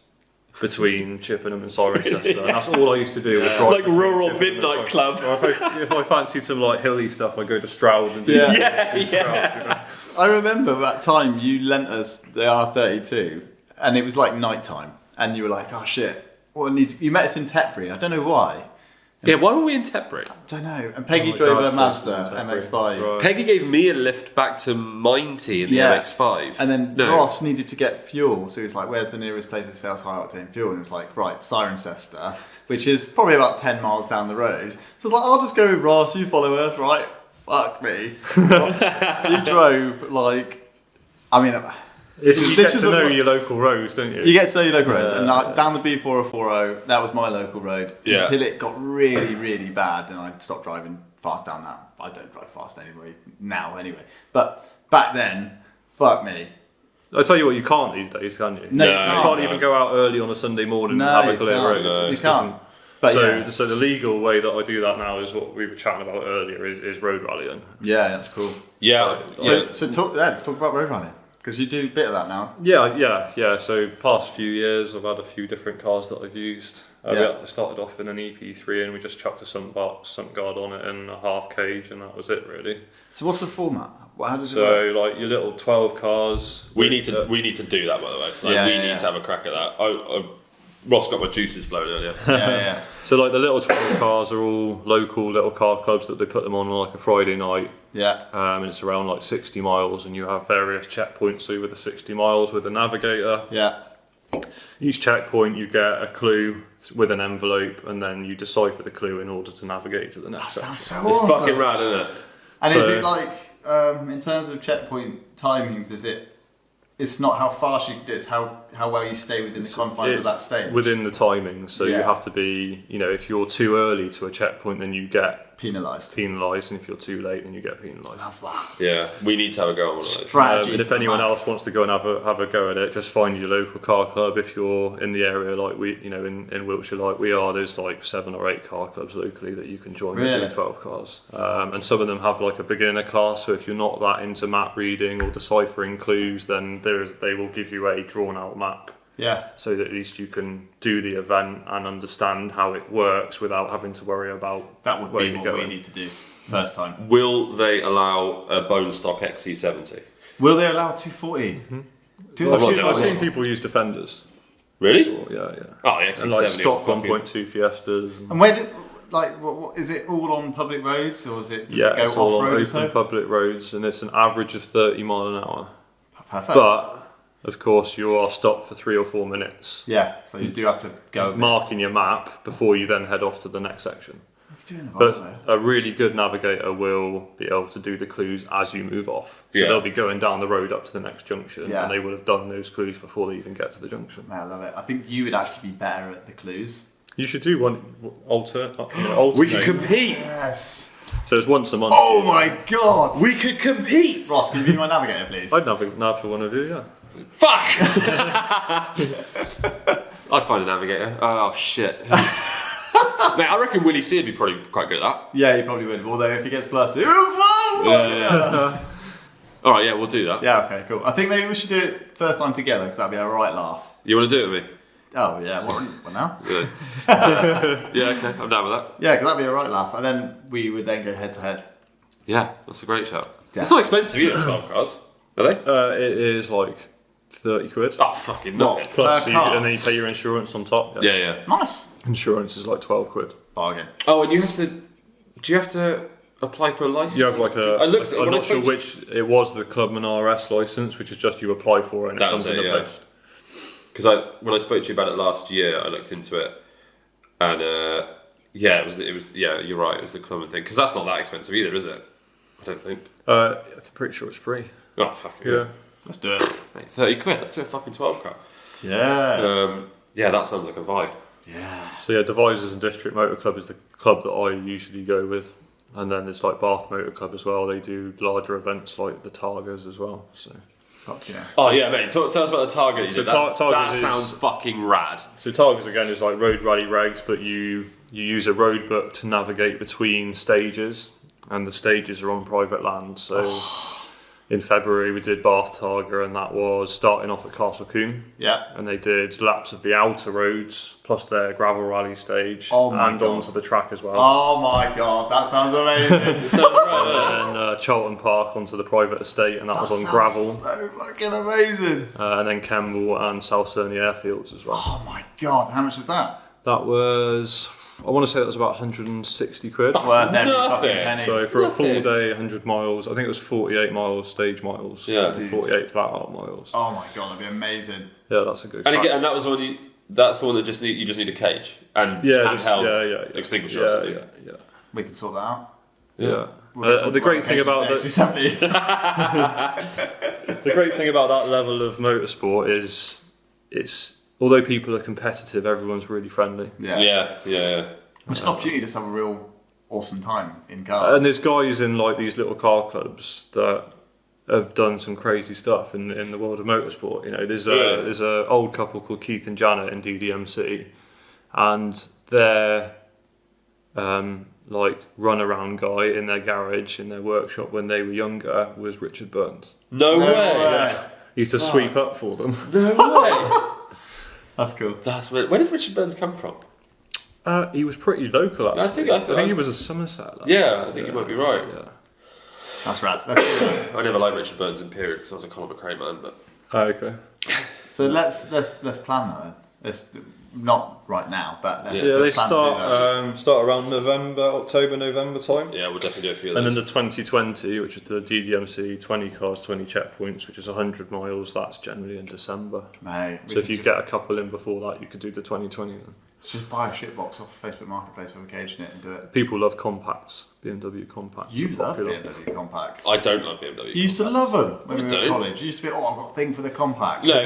between Chippenham and Cirencester, and that's all I used to do. Was drive like between rural Chippenham and midnight Cirencester. club. Or if I fancied some like hilly stuff, I go to Stroud and do Yeah. Yeah. Stroud, you know. I remember that time you lent us the R32, and it was like night time, and you were like, "Oh shit!" Well, you met us in Tetbury. I don't know why. Yeah, why were we in Tetbury? Don't know. And Peggy my drove dad's a place was Mazda in Tetbury. MX-5. Right. Peggy gave me a lift back to Minety in the Yeah. MX-5. And then no. Ross needed to get fuel, so he was like, where's the nearest place that sells high octane fuel? And he was like, right, Cirencester, which is probably about 10 miles down the road. So I was like, I'll just go with Ross, you follow us, right? Fuck me. You drove like, I mean, You this get is to a- know your local roads, don't you? you get to know your local roads. And like, down the B4040, that was my local road, Yeah. until it got really, really bad, and I stopped driving fast down that. I don't drive fast anyway, now anyway. But back then, fuck me. I tell you what, you can't these days, can you? No, you you can't can't. even go out early on a Sunday morning No, and have a you clear can't. road. No. It You just can't. doesn't- But so, yeah. so the legal way that I do that now is what we were chatting about earlier is road rallying. Yeah, that's cool. Yeah. So let's talk about road running, because you do a bit of that now. Yeah. So past few years, I've had a few different cars that I've used. Yeah. I started off in an EP3 and we just chucked a sump guard on it and a half cage, and that was it really. So what's the format? How does it work? So like your little 12 cars. We need to do that, by the way. Like, Yeah, we yeah, need yeah. to have a crack at that. Ross got my juices flowing earlier. Yeah. So like the little 12 cars are all local little car clubs that they put them on like a Friday night. Yeah. And it's around like 60 miles, and you have various checkpoints over the 60 miles with a navigator. Yeah. Each checkpoint you get a clue with an envelope, and then you decipher the clue in order to navigate to the next section. Sounds so It's awesome. fucking rad, isn't it? And So- is it like, in terms of checkpoint timings, it's not how fast you can do it, it's how well you stay within the confines of that stage? Within the timings, so you Yeah. have to be, if you're too early to a checkpoint, then you get Penalised. penalised, and if you're too late, then you get penalised. Love that. Yeah, we need to have a go on one of those. Strategy. And if for anyone max. else wants to go and have a go at it, just find your local car club. If you're in the area like we, in Wiltshire like we are, there's like 7 or 8 car clubs locally that you can join Really? with doing 12 cars. And some of them have like a beginner class, so if you're not that into map reading or deciphering clues, then they will give you a drawn out map, Yeah. so that at least you can do the event and understand how it works without having to worry about That would where be you're what we going. need to do first time. Will they allow a bone stock XC70? Will they allow 240? Do I've they? seen, I've seen people use Defenders. Really? Or, yeah. Oh, the And XC70. like stock fucking- 1.2 Fiestas. And And where did, like, what is it all on public roads, or is it, does yeah, it go it's all on off-road? open public roads, and it's an average of 30 mile an hour. Perfect. But of course, you are stopped for 3 or 4 minutes, yeah, so you do have to go. marking your map before you then head off to the next section. You're doing a But lot there. a really good navigator will be able to do the clues as you move off. So Yeah. they'll be going down the road up to the next junction, Yeah. and they will have done those clues before they even get to the junction. Man, I love it. I think you would actually be better at the clues. You should do one alternate. We could compete. Yes. So it's once a month. Oh my god. We could compete. Ross, can you be my navigator, please? I'd nav for one of you, yeah. Fuck! I'd find a navigator. Oh, shit. Mate, I reckon Willie C would be probably quite good at that. Yeah, you probably would. Although if he gets flustered, he'll fly. Yeah. Alright, yeah, we'll do that. Yeah, okay, cool. I think maybe we should do it first time together, because that'd be a right laugh. You want to do it with me? Oh yeah, what now? Yes. Yeah, okay, I'm down with that. Yeah, because that'd be a right laugh, and then we would then go head to head. Yeah, that's a great shout. Yeah. It's not expensive either, 12 cars. Are they? It is like 30 quid. Oh, fucking nothing. Plus, per car? and then you pay your insurance on top. Yeah, yeah. Nice. Insurance is like 12 quid. Bargain. Oh, and you have to. Do you have to apply for a license? You have like I looked at I'm when I not sure spoke which, it was the Clubman RS license, which is just you apply for it and That it comes was in it, the yeah. post. Because when I spoke to you about it last year, I looked into it, and yeah, it was yeah, you're right, it was the Clubman thing. Because that's not that expensive either, is it? I don't think. I'm pretty sure it's free. Oh fuck it. Yeah. Let's do it. Mate, 30 quid. Let's do a fucking 12 car. Yeah. Yeah, that sounds like a vibe. Yeah. So yeah, Devices and District Motor Club is the club that I usually go with. And then there's like Bath Motor Club as well. They do larger events like the Targas as well. So Fuck yeah. Oh yeah, mate. Tell us about the Target. You So did. That Target is- sounds fucking rad. So Targas again is like road rally regs, but you use a road book to navigate between stages, and the stages are on private land. So in February we did Bath Targa, and that was starting off at Castle Coombe, Yeah. and they did laps of the outer roads plus their gravel rally stage, Oh my and God. onto the track as well. Oh my god, that sounds amazing. And then Charlton Park onto the private estate, and that was on gravel. So fucking amazing. And then Kemble and South Cerney airfields as well. Oh my god, how much is that? That was I want to say that was about 160 quid. Worth every nothing. fucking penny. So for a full Nothing. day, 100 miles, I think it was 48 miles stage miles. Yeah. and 48 flat out miles. Oh my god, that'd be amazing. Yeah, that's a good. And crack. again, and that was the one. That's the one that you just need a cage and handheld extinguisher. Or something. yeah. We can sort that out. Yeah. We'll get The great thing about the the great thing about that level of motorsport is it's although people are competitive, everyone's really friendly. Yeah. It's an opportunity to just have a real awesome time in cars. And there's guys in like these little car clubs that have done some crazy stuff in the world of motorsport. You know, there's a old couple called Keith and Janet in DDMC, and their like run around guy in their garage in their workshop when they were younger was Richard Burns. No way. He used to sweep up for them. No way. That's cool. That's weird. Where did Richard Burns come from? He was pretty local actually. I think he was a Somerset lad. Yeah, I think you might be right. Yeah. That's rad. That's cool. I never liked Richard Burns in period because I was a Colin McRae man, but Okay. So let's plan that then. Let's not right now, but let's, Yeah, they let's plan to do that. start around October, November time. yeah, we'll definitely do a few of And then those. the 2020, which is the DDMC 20 cars, 20 checkpoints, which is 100 miles, that's generally in December. Mate, So if you get a couple in before that, you could do the 2020 then. just buy a shitbox off Facebook Marketplace for occasion it and do it. People love compacts, BMW compacts. You are love popular. BMW compacts. I don't love BMW. You used to love them when we were don't. at college. You used to be, oh, I've got a thing for the compact. No.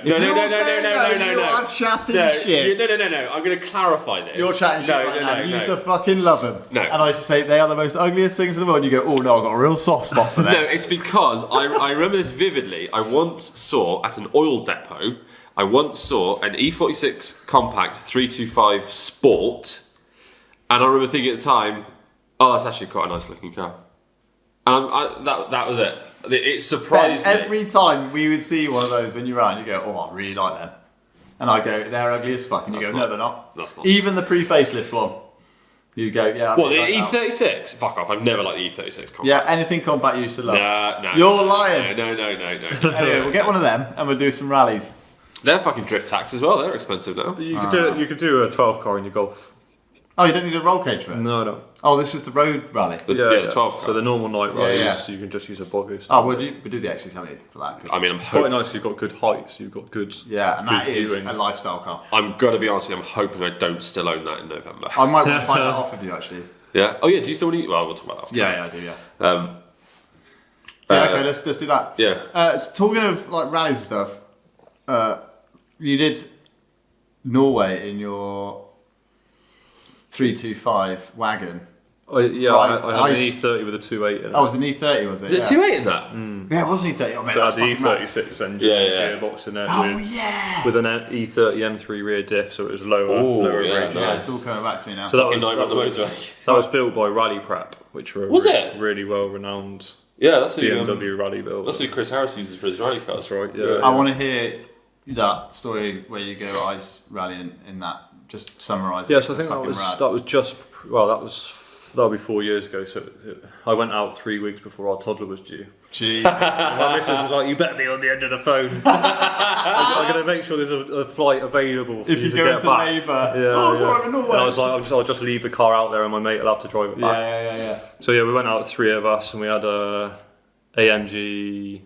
You are chatting shit. No. I'm going to clarify this. You're chatting shit right now. You used to fucking love them. No. And I used to say they are the most ugliest things in the world. You go, oh no, I've got a real soft spot for them. No, it's because I remember this vividly. I once saw at an oil depot, an E46 Compact 325 Sport, and I remember thinking at the time, oh, that's actually quite a nice looking car. And that was it. It surprised me. Every time we would see one of those when you're around, you go, oh, I really like them. And I go, they're ugly as fuck. And you That's go, not- no, they're not. that's not- Even the pre-facelift one. You go, yeah. I What, the really like that. E36? Fuck off, I've never liked the E36 Compact. Yeah, anything compact you used to love. No. You're lying. No. Anyway, we'll get one of them and we'll do some rallies. They're fucking drift tax as well, they're expensive now. You could do a 12 car in your Golf. Oh, you don't need a roll cage for it? No. Oh, this is the road rally. The 12 car. So the normal night rallies, yeah. you can just use a bogger. Oh, we'll do the XC70 for that. 'cause- I mean, I'm Quite hoping. nice, you've got good heights, you've got good. yeah, and that good is viewing. a lifestyle car. I'm gonna be honest with you, I'm hoping I don't still own that in November. I might want to find that off of you, actually. Yeah? Oh yeah, do you still need... Well, we'll talk about that. Yeah, I do, yeah. Uh, Okay, let's do that. Yeah. So talking of like rallies and stuff, you did Norway in your 325 wagon. Yeah, Right, I had I- an E30 with a 2.8 in it. Oh, it was an E30, was it? Is it 2.8 in that? Yeah, it was an E30. Oh, man, So that's it had the fucking rad. E36 engine, Yeah. gearbox in it Oh, with, yeah. with an E30 M3 rear diff, so it was lower yeah, range. Yeah, it's all coming back to me now. So that Fucking was, nightmare on the motorway. that was built by Rally Prep, which were Was it? really well renowned Yeah, that's who BMW rally build. That's who Chris Harris uses for his rally cars. That's right, yeah. I want to hear that story where you go ice rallying in that. Just summarise it. Yeah, so I It's think fucking rad. that would be 4 years ago. So I went out 3 weeks before our toddler was due. Jesus. My missus was like, "You better be on the end of the phone. I'm going to make sure there's a flight available for If you you to go get into back." labour. Yeah, Oh, yeah. sorry, I'm in Norway. And I was like, I'll just leave the car out there, and my mate will have to drive it back. Yeah. So yeah, we went out, 3 of us, and we had a AMG.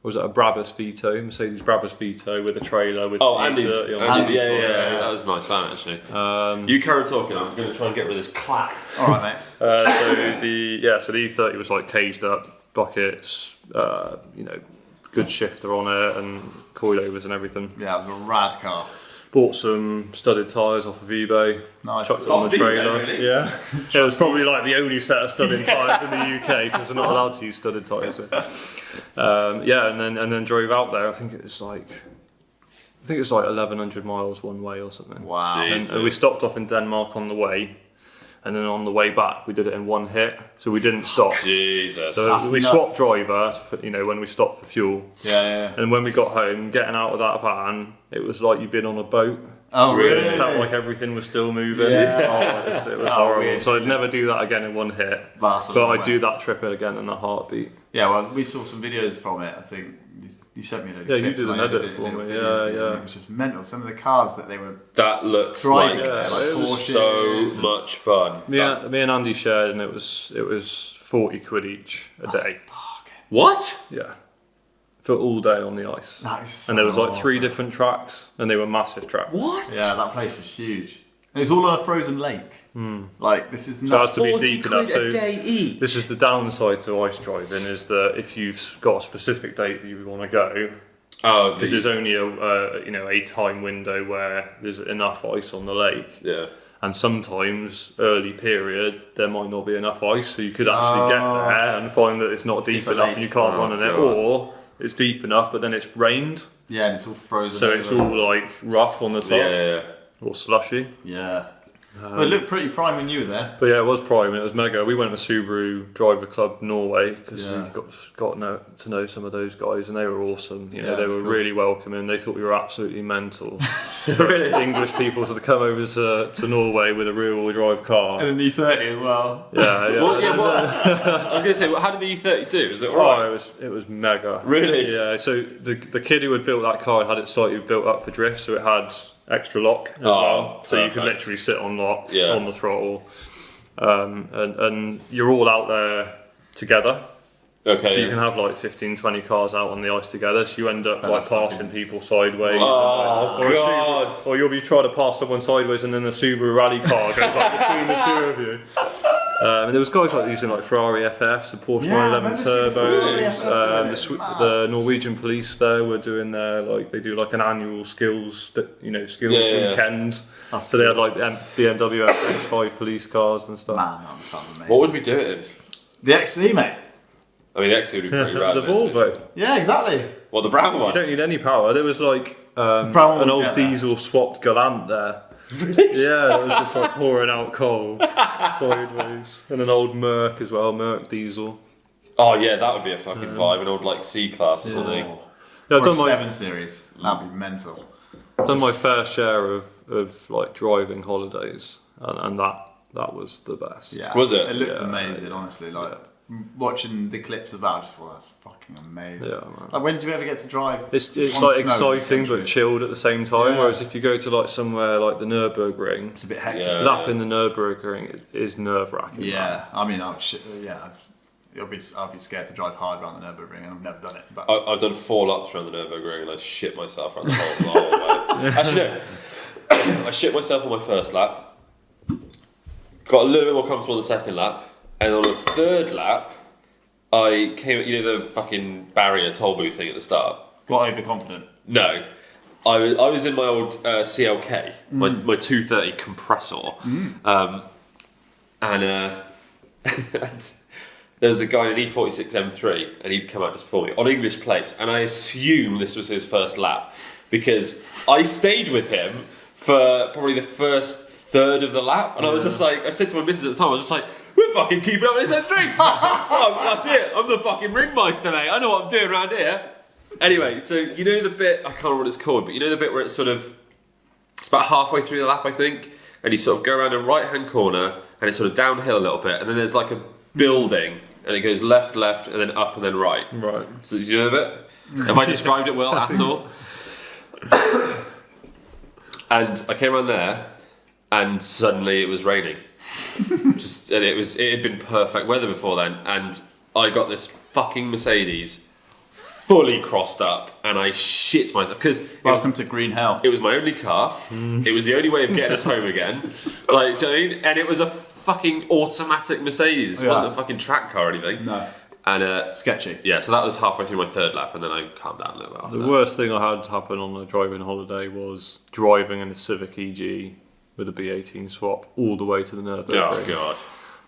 Was it a Brabus Vito, Mercedes Brabus Vito with a trailer with Oh, Andy's. E30 on Andy, it. yeah. That was a nice van, actually. You carry on talking, I'm going to try and get rid of this clang. All right, mate. So the E30 was like caged up buckets, good shifter on it and coilovers and everything. Yeah, it was a rad car. Bought some studded tyres off of eBay. Nice. Chucked it on Off the eBay, trailer. really? Yeah, it was probably like the only set of studded tyres in the UK because we're not allowed to use studded tyres. And then drove out there. I think it was like 1,100 miles one way or something. Wow. Jeez. And we stopped off in Denmark on the way, and then on the way back we did it in one hit, so we didn't stop. Jesus. So That's we nuts. swapped driver, when we stopped for fuel. Yeah. And when we got home, getting out of that van, it was like you'd been on a boat. Oh, really? It felt like everything was still moving. Yeah. It was Oh, horrible. weird. So I'd never do that again in one hit. That's a But long I'd way. do that trip again in a heartbeat. Yeah, well, we saw some videos from it, I think, You sent me a load of Yeah, you clips did and an I edit edited a for little me, video yeah, for you, yeah. and it was just mental. Some of the cars that they were That looks driving, like yeah, like so Porsches. much fun. Me and Andy shared, and it was 40 quid each a day. What? Yeah, for all day on the ice. That is so And there was like 3 awesome. different tracks, and they were massive tracks. What? Yeah, that place was huge. And it's all on a frozen lake. Like, this is So it not... has to be 40 deep quid enough. a So day each. this is the downside to ice driving, is that if you've got a specific date that you want to go, Oh, because there's only a time window where there's enough ice on the lake, yeah. and sometimes early period there might not be enough ice, so you could actually get there and find that it's not deep It's a enough lake. and you can't run in it, God. or it's deep enough but then it's rained, Yeah, and it's all frozen so over. it's all like rough on the top Yeah. or slushy. Yeah. Well, it looked pretty prime when you were there. But yeah, it was prime. It was mega. We went to Subaru Driver Club Norway because Yeah. we've got to know some of those guys, and they were awesome. You know, Yeah, they that's were cool. really welcoming. They thought we were absolutely mental. Really English people to come over to Norway with a rear-wheel drive car. And an E30 as well. Yeah, yeah. Well, yeah, what? I was going to say, how did the E30 do? Is it Oh, alright? it was mega. Really? Yeah. So the kid who had built that car had it slightly built up for drift, so it had extra lock as well. So you could perfect. literally sit on lock Yeah. on the throttle, and you're all out there together. Okay. So you can have like 15, 20 cars out on the ice together. So you end up like That's passing people sideways. Oh, or, a God. Subaru, or you'll be trying to pass someone sideways, and then the Subaru rally car goes like between the two of you. And there was guys like using like Ferrari FFs, the Porsche Yeah, I 911 remember seeing Ferrari turbos. FF doing it. Mad. The Norwegian police there were doing their they do like an annual skills skills Yeah. weekend. That's So they had like BMW X5 police cars and stuff. Man, that sounds amazing. What would we do it in? The XC, mate. I mean, actually, would be pretty rad. The wouldn't it? Volvo. Yeah, exactly. Well, the brown You one. don't need any power. There was like brown one an would old get there. diesel swapped Galant there. Really? Yeah, it was just like pouring out coal sideways. And an old Merc as well, Merc diesel. Oh, yeah, that would be a fucking vibe. An old, like, C-Class or something. Oh. Yeah, I've Or a done my, 7 Series. That'd be mental. done my fair share of like driving holidays, and that was the best. Yeah. Was it? It looked Yeah, amazing, honestly. Like, watching the clips of that, I just thought that's fucking amazing. Yeah, man. Like, when do you ever get to drive? It's on like snow, exciting essentially? but chilled at the same time. Yeah. Whereas if you go to like somewhere like the Nurburgring, It's a bit hectic. Yeah. lapping the Nurburgring is nerve wracking. Yeah, I mean, I'll be scared to drive hard around the Nurburgring, and I've never done it. But I've done 4 laps around the Nurburgring and I shit myself around the whole way. Actually, no. I shit myself on my first lap. Got a little bit more comfortable on the second lap. And on the third lap, I came, the fucking barrier toll booth thing at the start. got overconfident. No. I was in my old CLK, my 230 compressor. And there was a guy in an E46 M3 and he'd come out just before me on English plates, and I assume this was his first lap because I stayed with him for probably the first third of the lap, and I was just like, I said to my missus at the time, I was just like, we're fucking keeping up with this M3. That's it, I'm the fucking ringmeister, mate. I know what I'm doing around here. Anyway, so you know the bit, I can't remember what it's called, but you know the bit where it's it's about halfway through the lap, I think, and you sort of go around a right-hand corner and it's sort of downhill a little bit, and then there's like a building and it goes left, and then up and then right. Right. So do you know the bit? Have I described it well at all? And I came around there and suddenly it was raining. And it had been perfect weather before then, and I got this fucking Mercedes fully crossed up and I shit myself because Welcome to Green Hell. it was my only car. It was the only way of getting us home again. Like, do you know what I mean? And it was a fucking automatic Mercedes. It Yeah. wasn't a fucking track car or anything. No, And sketchy. yeah, so that was halfway through my third lap, and then I calmed down a little bit after The that. worst thing I had happen on a driving holiday was driving in a Civic EG with a B18 swap all the way to the Nurburgring. Oh god.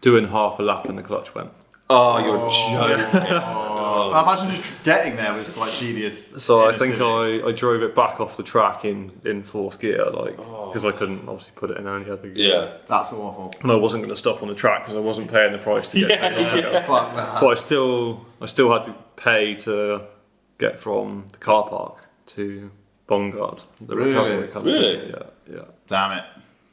Doing half a lap and the clutch went. Oh, you're joking. I imagine just getting there was quite tedious. So in I a think Civic. I drove it back off the track in fourth gear, because I couldn't obviously put it in any other gear. Yeah. That's awful. And I wasn't going to stop on the track because I wasn't paying the price to get taken off it. Fuck that. But I still had to pay to get from the car park to Bongard, the Really? recovery company. Really? Yeah. Damn it.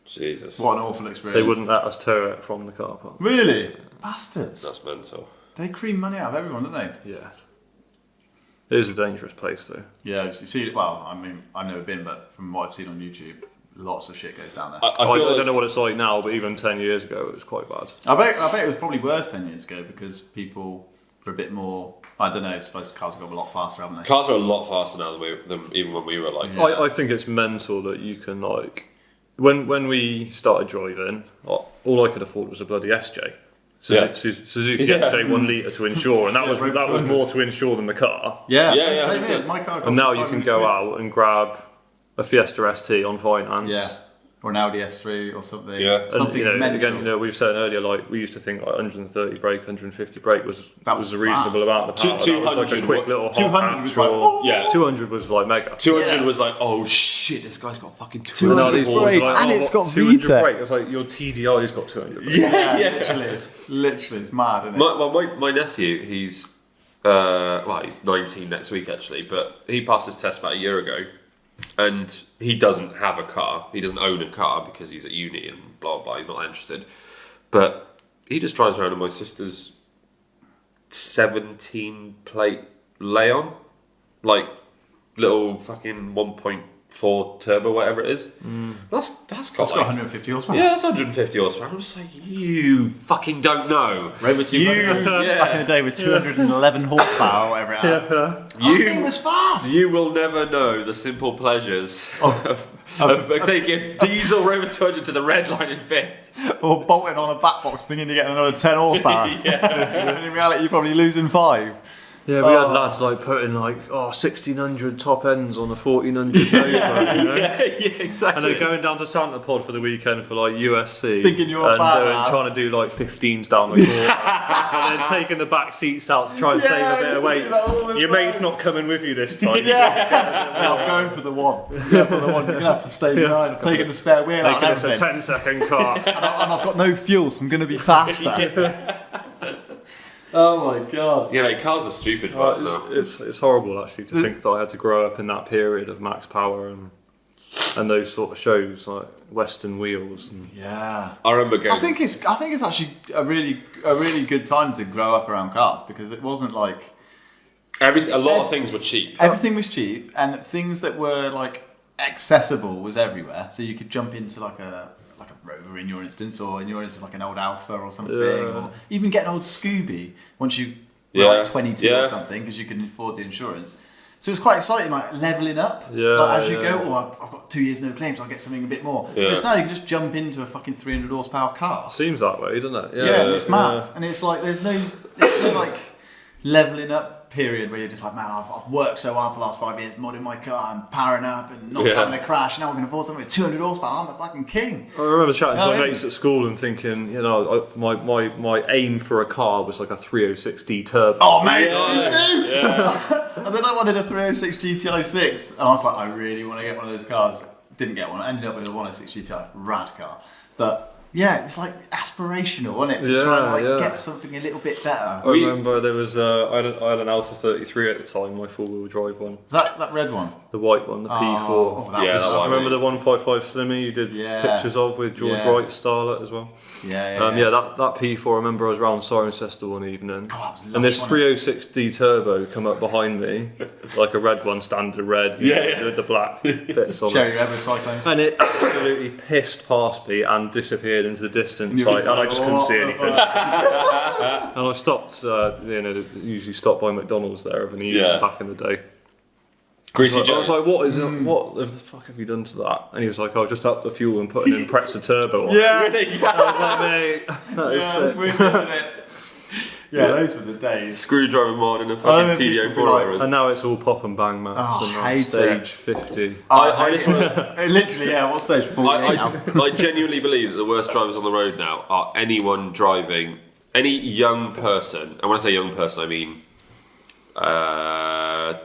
Jesus. What an awful experience. They wouldn't let us tow it from the car park. Really? Bastards. That's mental. They cream money out of everyone, don't they? Yeah. It is a dangerous place, though. Yeah, you see. Well, I mean, I've never been, but from what I've seen on YouTube, lots of shit goes down there. I feel I don't know what it's like now, but even 10 years ago, it was quite bad. I bet it was probably worse 10 years ago because people were a bit more. I don't know. I suppose cars have got a lot faster, haven't they? Cars are a lot faster now than even when we were like. Yeah. I think it's mental that you can, like... When we started driving, all I could afford was a bloody SJ. Suzuki SJ 1 litre to insure, and that was more to insure than the car. Yeah, Yeah, same 100%. here. My car. And now you can go out and grab a Fiesta ST on finance. Yeah. Or an Audi S3 or something. Yeah. And, Something mental. again, we were saying earlier, like we used to think like 130 brake, 150 brake was That was a reasonable fast. amount of power. That was like a 200 quick little hot 200 was hatch like, or- oh. Yeah. 200 was like mega. 200 Yeah. was like, oh shit, this guy's got fucking 200 200 Now these brake, boys are like, and oh, it's got 200 VTEC. brake. It's like your TDI's got 200 brake. Yeah, Yeah. literally, it's mad, isn't it? My nephew, he's 19 next week actually, but he passed his test about a year ago, and he doesn't have a car. He doesn't own a car because he's at uni and blah blah. He's not interested, but he just drives around in my sister's 17 plate Leon, like little fucking 1.4 turbo, whatever it is. That's got It's like, got 150 horsepower. yeah, that's 150 horsepower. I'm just like, you fucking don't know. Rover 200 Yeah. back in the day with 211 horsepower or whatever it had. That thing was fast. You will never know the simple pleasures of taking diesel Rover 200 to the red line in fifth. Or bolting on a back box thinking you're getting another 10 horsepower. And in reality, you're probably losing 5. Yeah, we had lads like putting like 1600 top ends on a 1400 Nova, you know? Yeah, exactly. And they're going down to Santa Pod for the weekend for like USC. Thinking you're a and badass. trying to do like 15s down the court. And then taking the back seats out to try and save a bit of weight. do that all the Your time. mate's not coming with you this time. Yeah, I'm going for the one. Yeah, for the one. You're going to have to stay behind. I'm taking the spare wheel out Making and us a everything. 10-second car. And I've got no fuel, so I'm going to be faster. Oh my god. Yeah, mate, cars are stupid fast now. It's horrible actually to think that I had to grow up in that period of Max Power and those sort of shows like Western Wheels. And Yeah. I remember going. I think it's actually a really good time to grow up around cars because it wasn't like a lot of things were cheap. everything was cheap and things that were like accessible was everywhere. So you could jump into like a Rover in your instance, or in your instance like an old Alpha or something, or even get an old Scooby once you were like 22 or something because you can afford the insurance. So it was quite exciting, like leveling up. Like, as you go, I've got 2 years no claims, I'll get something a bit more. Yeah. Whereas now you can just jump into a fucking 300 horsepower car. seems that way, doesn't it? Yeah, and it's mad. And it's like there's no like leveling up period where you're just like, man, I've worked so hard for the last 5 years modding my car and powering up and not having a crash. Now I can afford something with 200 horsepower. I'm the fucking king. I remember chatting to my yeah. mates at school and thinking, you know, my aim for a car was like a 306D turbo. Oh mate, Yeah. me too. Yeah. And then I wanted a 306 GTI 6, and I was like, I really want to get one of those cars. Didn't get one. I ended up with a 106 GTI, rad car. But yeah, it's like aspirational, wasn't it? To try and get something a little bit better. I remember there was I had an Alpha 33 at the time, my four-wheel drive one, Is that red one? the white one, the P4. Oh, that Yeah, was, that I one. remember the 155 Slimmy you did Yeah. pictures of with George Yeah. Wright Starlet as well. yeah. That P4, I remember I was around Cirencester one evening, God, that was and this lovely, 306D turbo come up behind me, like a red one, standard red, with the black bits on Cherry it. Red with cyclones. And it absolutely pissed past me and disappeared into the distance, And you were like, and I just couldn't what see the anything. fuck? And I stopped, usually stopped by McDonald's there of an evening Yeah. back in the day. Greasy I was Jones. like, what the fuck have you done to that? And he was like, oh, just up the fuel and put an Impreza turbo on. Yeah, I was like, mate, that is yeah, it's sick. weird, isn't it? Yeah, those were the days. Screwdriver mod and a I fucking remember TDO people be like, 400. And now it's all pop and bang, man. Oh, and hate stage it. 50. I just want to. Literally, yeah. What stage? 48 now. I genuinely believe that the worst drivers on the road now are anyone driving, any young person, and when I say young person I mean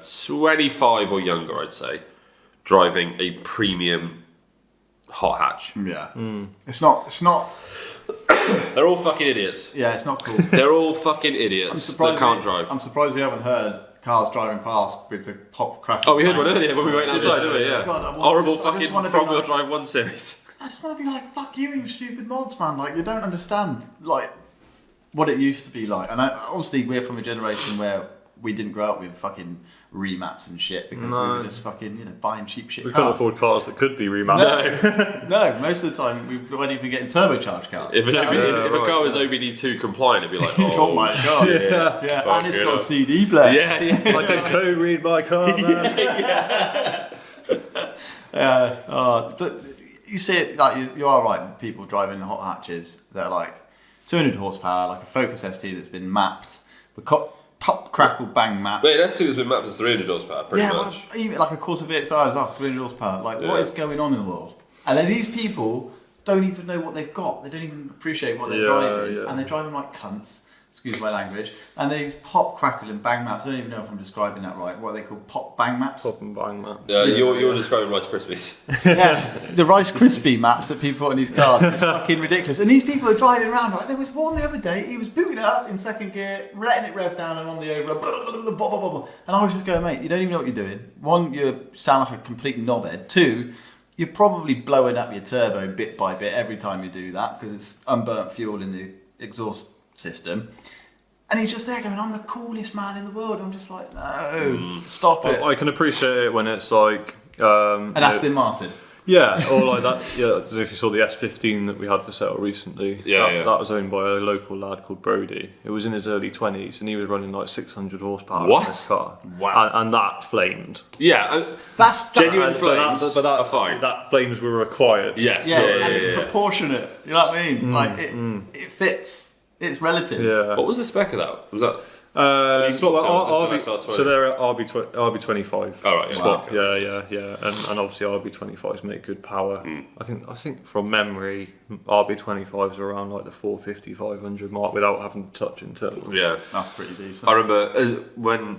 25 or younger, I'd say, driving a premium hot hatch. Yeah. It's not. They're all fucking idiots. Yeah, it's not cool. They're all fucking idiots that can't drive. I'm surprised we haven't heard cars driving past with the pop crack. Oh, we heard one earlier when we went outside, didn't we? Yeah. God, I want- Horrible I just fucking wanna be front-wheel like- drive 1 Series. I just want to be like, fuck you and your stupid mods, man. Like, you don't understand, like, what it used to be like. And obviously, we're from a generation where we didn't grow up with fucking remaps and shit because we were just fucking, buying cheap shit We cars. couldn't afford cars that could be remapped. No, most of the time we weren't even getting turbocharged cars. If a car was OBD2 compliant, it'd be like, Oh my god! yeah. Yeah, and it's got a CD player. Yeah. I can code read my car, man. But you see it like you are right. People driving hot hatches that are like 200 horsepower, like a Focus ST that's been mapped, with pop, crackle, bang map. Wait, that's has been mapped as 300 horsepower, pretty much. Well, even like a Corsa VXI as well, 300 horsepower. Like, what is going on in the world? And then these people don't even know what they've got. They don't even appreciate what they're driving, and they're driving like cunts. Excuse my language. And these pop, crackle, and bang maps. I don't even know if I'm describing that right. What are they called? Pop, bang maps. Pop and bang maps. You're describing Rice Krispies. Yeah, the Rice Krispie maps that people put on these cars. It's fucking ridiculous. And these people are driving around. Right? There was one the other day. He was booting up in second gear, letting it rev down and on the over. And I was just going, mate, you don't even know what you're doing. One, you sound like a complete knobhead. Two, you're probably blowing up your turbo bit by bit every time you do that because it's unburnt fuel in the exhaust system. And he's just there going, I'm the coolest man in the world. I'm just like, no, stop it. I can appreciate it when it's like An Aston Martin. Yeah, or like that. Yeah, I don't know if you saw the S15 that we had for sale recently. That was owned by a local lad called Brody. It was in his early 20s, and he was running like 600 horsepower in his car. Wow! And that flamed. Yeah, that's genuine flames. But are fine. That flames were required. Yes, and it's proportionate. You know what I mean? Like it fits. It's relative. Yeah. What was the spec of that? Was that? So so they're at RB25. Oh, right, yeah. Swap. Wow. Yeah. And obviously RB25s make good power. I think from memory, RB25s are around like the 450, 500 mark without having to touch internals. Yeah, that's pretty decent. I remember when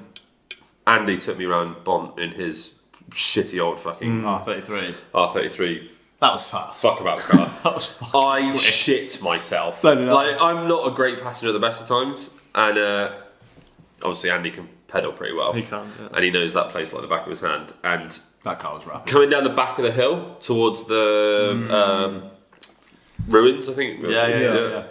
Andy took me around Bont in his shitty old fucking R33. That was fast. Fuck about the car. That was fucking I quick. shit myself. So did I. Like, I'm not a great passenger at the best of times, and obviously Andy can pedal pretty well. He can, and he knows that place like the back of his hand. And that car was rapid. coming down the back of the hill towards the ruins, I think. Yeah.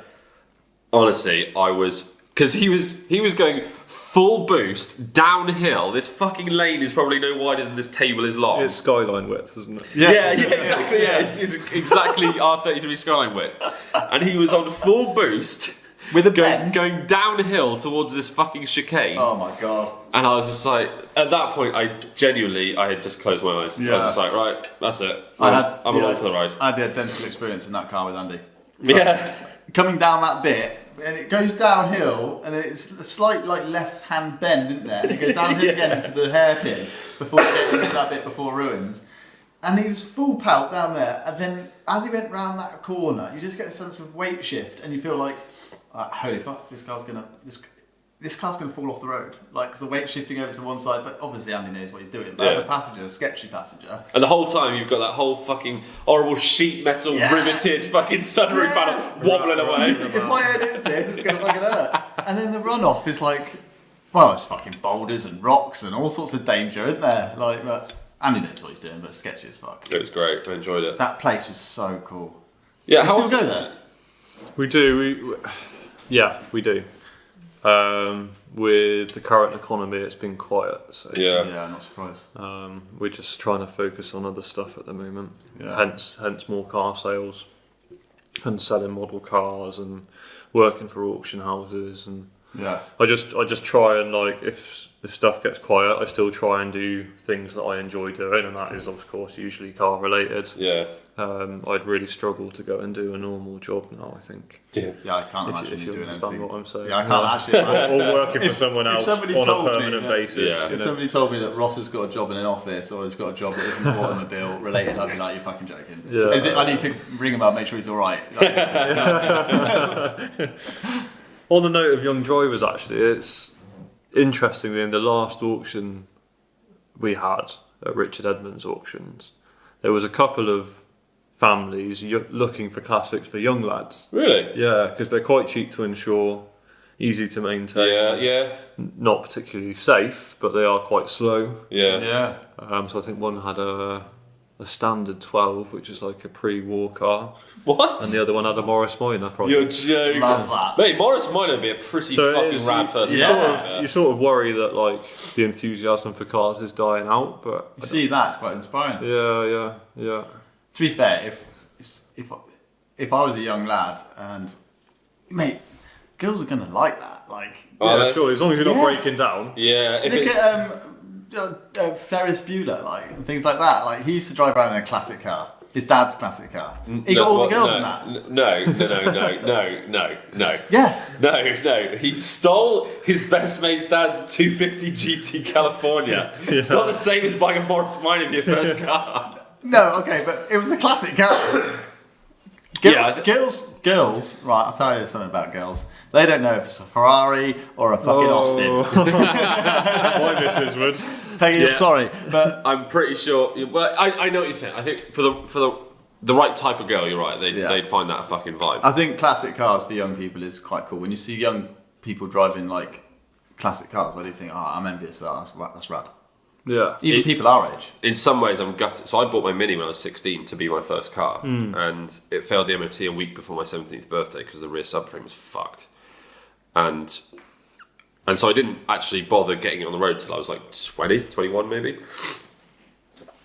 Honestly, I was because he was going full boost downhill. This fucking lane is probably no wider than this table is long. It's skyline width, isn't it? Yeah, exactly. Yeah, it's exactly R33 Skyline width, and he was on full boost with a bend going downhill towards this fucking chicane. Oh my god! And I was just like, at that point, I had just closed my eyes. I was just like, right, that's it. I'm along for the ride. I had the identical experience in that car with Andy. Yeah, coming down that bit. And it goes downhill, and it's a slight like left-hand bend, isn't there? And it goes downhill again to the hairpin before getting into that bit before ruins. And he was full pelt down there, and then as he went round that corner, you just get a sense of weight shift, and you feel like, holy fuck, this car's gonna fall off the road. Like the weight shifting over to one side, but obviously Andy knows what he's doing. But as a passenger, a sketchy passenger, and the whole time you've got that whole fucking horrible sheet metal riveted fucking sunroof panel wobbling away. If my head is this, it's gonna fucking hurt. And then the runoff is like, well, it's fucking boulders and rocks and all sorts of danger, isn't there? Like, but Andy knows what he's doing, but sketchy as fuck. It was great. I enjoyed it. That place was so cool. Yeah, you still go there? We do. We do. With the current economy, it's been quiet. So yeah, I'm not surprised. We're just trying to focus on other stuff at the moment. Yeah. Hence more car sales and selling model cars and working for auction houses and. Yeah. I just try and like if stuff gets quiet, I still try and do things that I enjoy doing, and that is of course usually car related. Yeah. I'd really struggle to go and do a normal job now, I think. Yeah, I can't imagine if you doing understand anything. what I'm saying. Yeah, I can't actually imagine. Or working for someone else on a permanent basis. Yeah. If somebody told me that Ross has got a job in an office or has got a job that isn't automobile related, I'd be like, you're fucking joking. Yeah. Is it? I need to ring him up, make sure he's all right. On the note of young drivers, actually, it's interestingly in the last auction we had at Richard Edmonds Auctions, there was a couple of families looking for classics for young lads. Really? Yeah, because they're quite cheap to insure, easy to maintain. Yeah. Not particularly safe, but they are quite slow. Yeah. So I think one had a a standard 12, which is like a pre-war car, What? and the other one had a Morris Minor project. You're joking. Love that. Mate, Morris Minor would be a pretty So it fucking is- rad first you, car. you sort of worry that like the enthusiasm for cars is dying out, but You see, that's quite inspiring. yeah. To be fair, if I was a young lad and mate, girls are gonna like that. Like, Are Yeah, they? surely, as long as you're not Yeah. breaking down. Yeah, if look it's... at Ferris Bueller, like and things like that. Like he used to drive around in a classic car, his dad's classic car. He got all the girls in that. No. Yes. No. He stole his best mate's dad's 250 GT California. It's not the same as buying a Morris Minor for your first car. No, okay, but it was a classic car. Girls. Right, I'll tell you something about girls. They don't know if it's a Ferrari or a fucking Austin. My missus would. Peggy, Yeah. I'm sorry, but I'm pretty sure. Well, I know what you're saying. I think for the right type of girl, you're right. They'd find that a fucking vibe. I think classic cars for young people is quite cool. When you see young people driving like classic cars, I do think, I'm envious of that. That's rad. Yeah. Even people our age. In some ways, I'm gutted. So I bought my Mini when I was 16 to be my first car, and it failed the MOT a week before my 17th birthday because the rear subframe was fucked, and so I didn't actually bother getting it on the road till I was like 20, 21 maybe.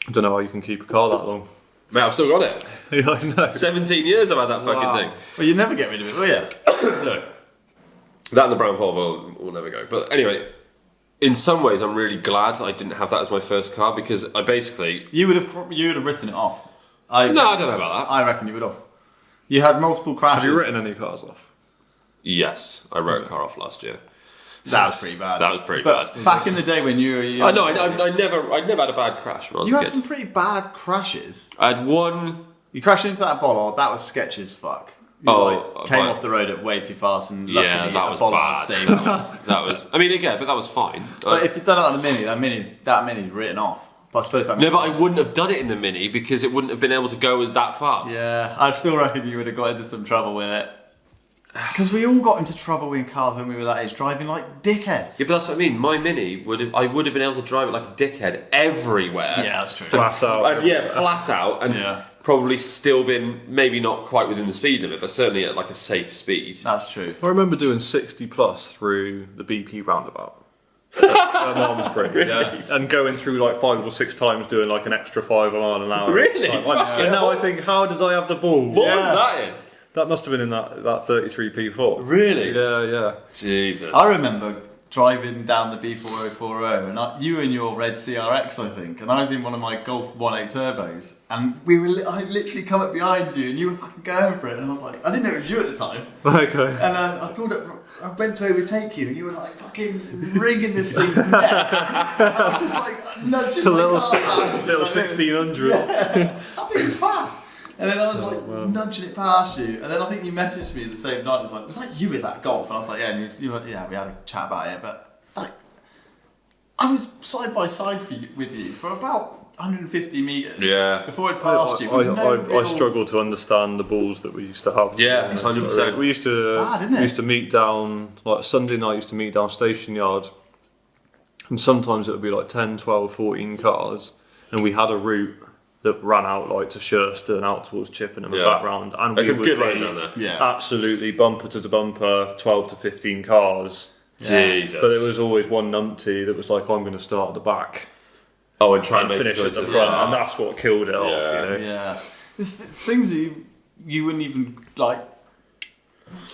I don't know how you can keep a car that long. Mate, I've still got it. Yeah, I know. 17 years I've had that fucking thing. Well, you never get rid of it, will you? No, that and the brown Volvo will never go. But anyway, in some ways, I'm really glad that I didn't have that as my first car because I basically... You would have written it off. No, I don't know about that. I reckon you would have. You had multiple crashes. Have you written any cars off? Yes, I wrote a car off last year. That was pretty bad. That was pretty but bad. Back in the day when you were young, I know. I never had a bad crash when I was you a had kid. some pretty bad crashes. I had one. You crashed into that bollard. That was sketchy as fuck. You came off the road at way too fast, and luckily Yeah, that a was bollard bad. saved you. That was. I mean, again, but that was fine. But if you'd done it on the Mini, that Mini's written off. But I suppose that. No, but I wouldn't have done it in the Mini because it wouldn't have been able to go as that fast. Yeah, I still reckon you would have got into some trouble with it. Because we all got into trouble in cars when we were that age, driving like dickheads. Yeah, but that's what I mean. My Mini I would have been able to drive it like a dickhead everywhere. Yeah, that's true. Flat out. And flat out, and probably still been maybe not quite within the speed limit, but certainly at like a safe speed. That's true. I remember doing 60 plus through the BP roundabout. At Malmesbury. Really? And going through like 5 or 6 times doing like an extra 5 mile an hour. Really? And now I think, how did I have the ball? What was that in? That must have been in that 33P4. Really? Yeah. Jesus. I remember driving down the B4040 and you were in your red CRX, I think, and I was in one of my Golf 1.8 turbos, and I literally come up behind you and you were fucking going for it, and I was like, I didn't know it was you at the time, Okay. and I went to overtake you and you were like fucking wringing this thing's neck. I was just like nudging A my little, car. little 1600. I think it's fast. And then I was like nudging it past you, and then I think you messaged me the same night. It was like you with that Golf, and I was like, yeah, and you were like, yeah, we had a chat about it, but like, I was side by side with you for about 150 meters. Yeah. Before it passed you. with no I real- struggle to understand the balls that we used to have. Yeah, 100%. We used to bad, isn't it? we used to meet down like Sunday night. Used to meet down Station Yard, and sometimes it would be like 10, 12, 14 cars, and we had a route that ran out like to Shurston, out towards Chippenham and back round, and There's we some would good be roads around there. Yeah. absolutely bumper to the bumper, 12 to 15 cars. Jesus. But there was always one numpty that was like, I'm going to start at the back Oh, and try and and make finish it at the go to front, Yeah. and that's what killed it off. You know? Yeah. There's things that you wouldn't even like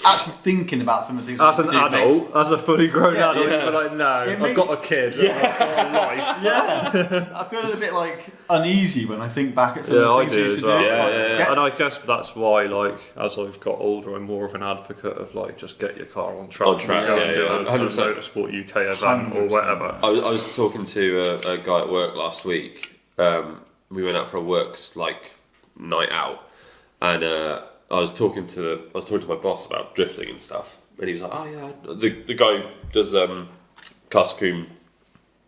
actually thinking about some of the things. As we an used to do adult, as a fully grown Yeah, adult, yeah. you're like, no, It I've makes- got a kid, I've got a life. Yeah, I feel a little bit like uneasy when I think back at some Yeah, of I the things we do used as to well. do. It's Yeah, like yeah, sketch- And I guess that's why, like, as I've got older, I'm more of an advocate of like just get your car on track. On track, Go yeah, and do yeah, a 100%. Motorsport UK event or 100%. whatever. I was talking to a guy at work last week. We went out for a works like night out, and I was talking to my boss about drifting and stuff, and he was like, "Oh yeah, the guy who does Cascoon,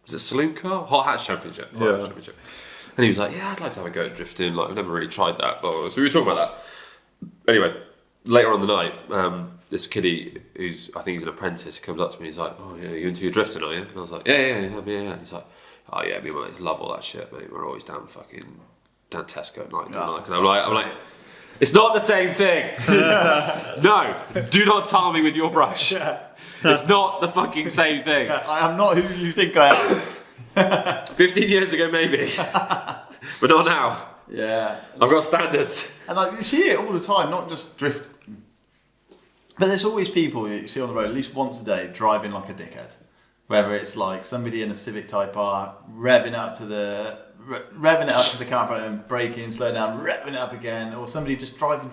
is it Saloon Car Hot Hatch Championship?" Hot Hatch Yeah. Championship. And he was like, "Yeah, I'd like to have a go at drifting. Like, I've never really tried that." Blah, blah, blah. So we were talking about that. Anyway, later on the night, this kiddie I think he's an apprentice comes up to me. He's like, "Oh yeah, you into your drifting, are you?" And I was like, "Yeah." And he's like, "Oh yeah, me and my mates love all that shit, mate. We're always down fucking down Tesco at night. And I'm like, it's not the same thing. No, do not tar me with your brush. It's not the fucking same thing. I am not who you think I am. 15 years ago, maybe, but not now. Yeah. I've got standards. And like you see it all the time, not just drift. But there's always people you see on the road at least once a day driving like a dickhead. Whether it's like somebody in a Civic Type R revving it up to the car in front of them, braking, slowing down, revving it up again, or somebody just driving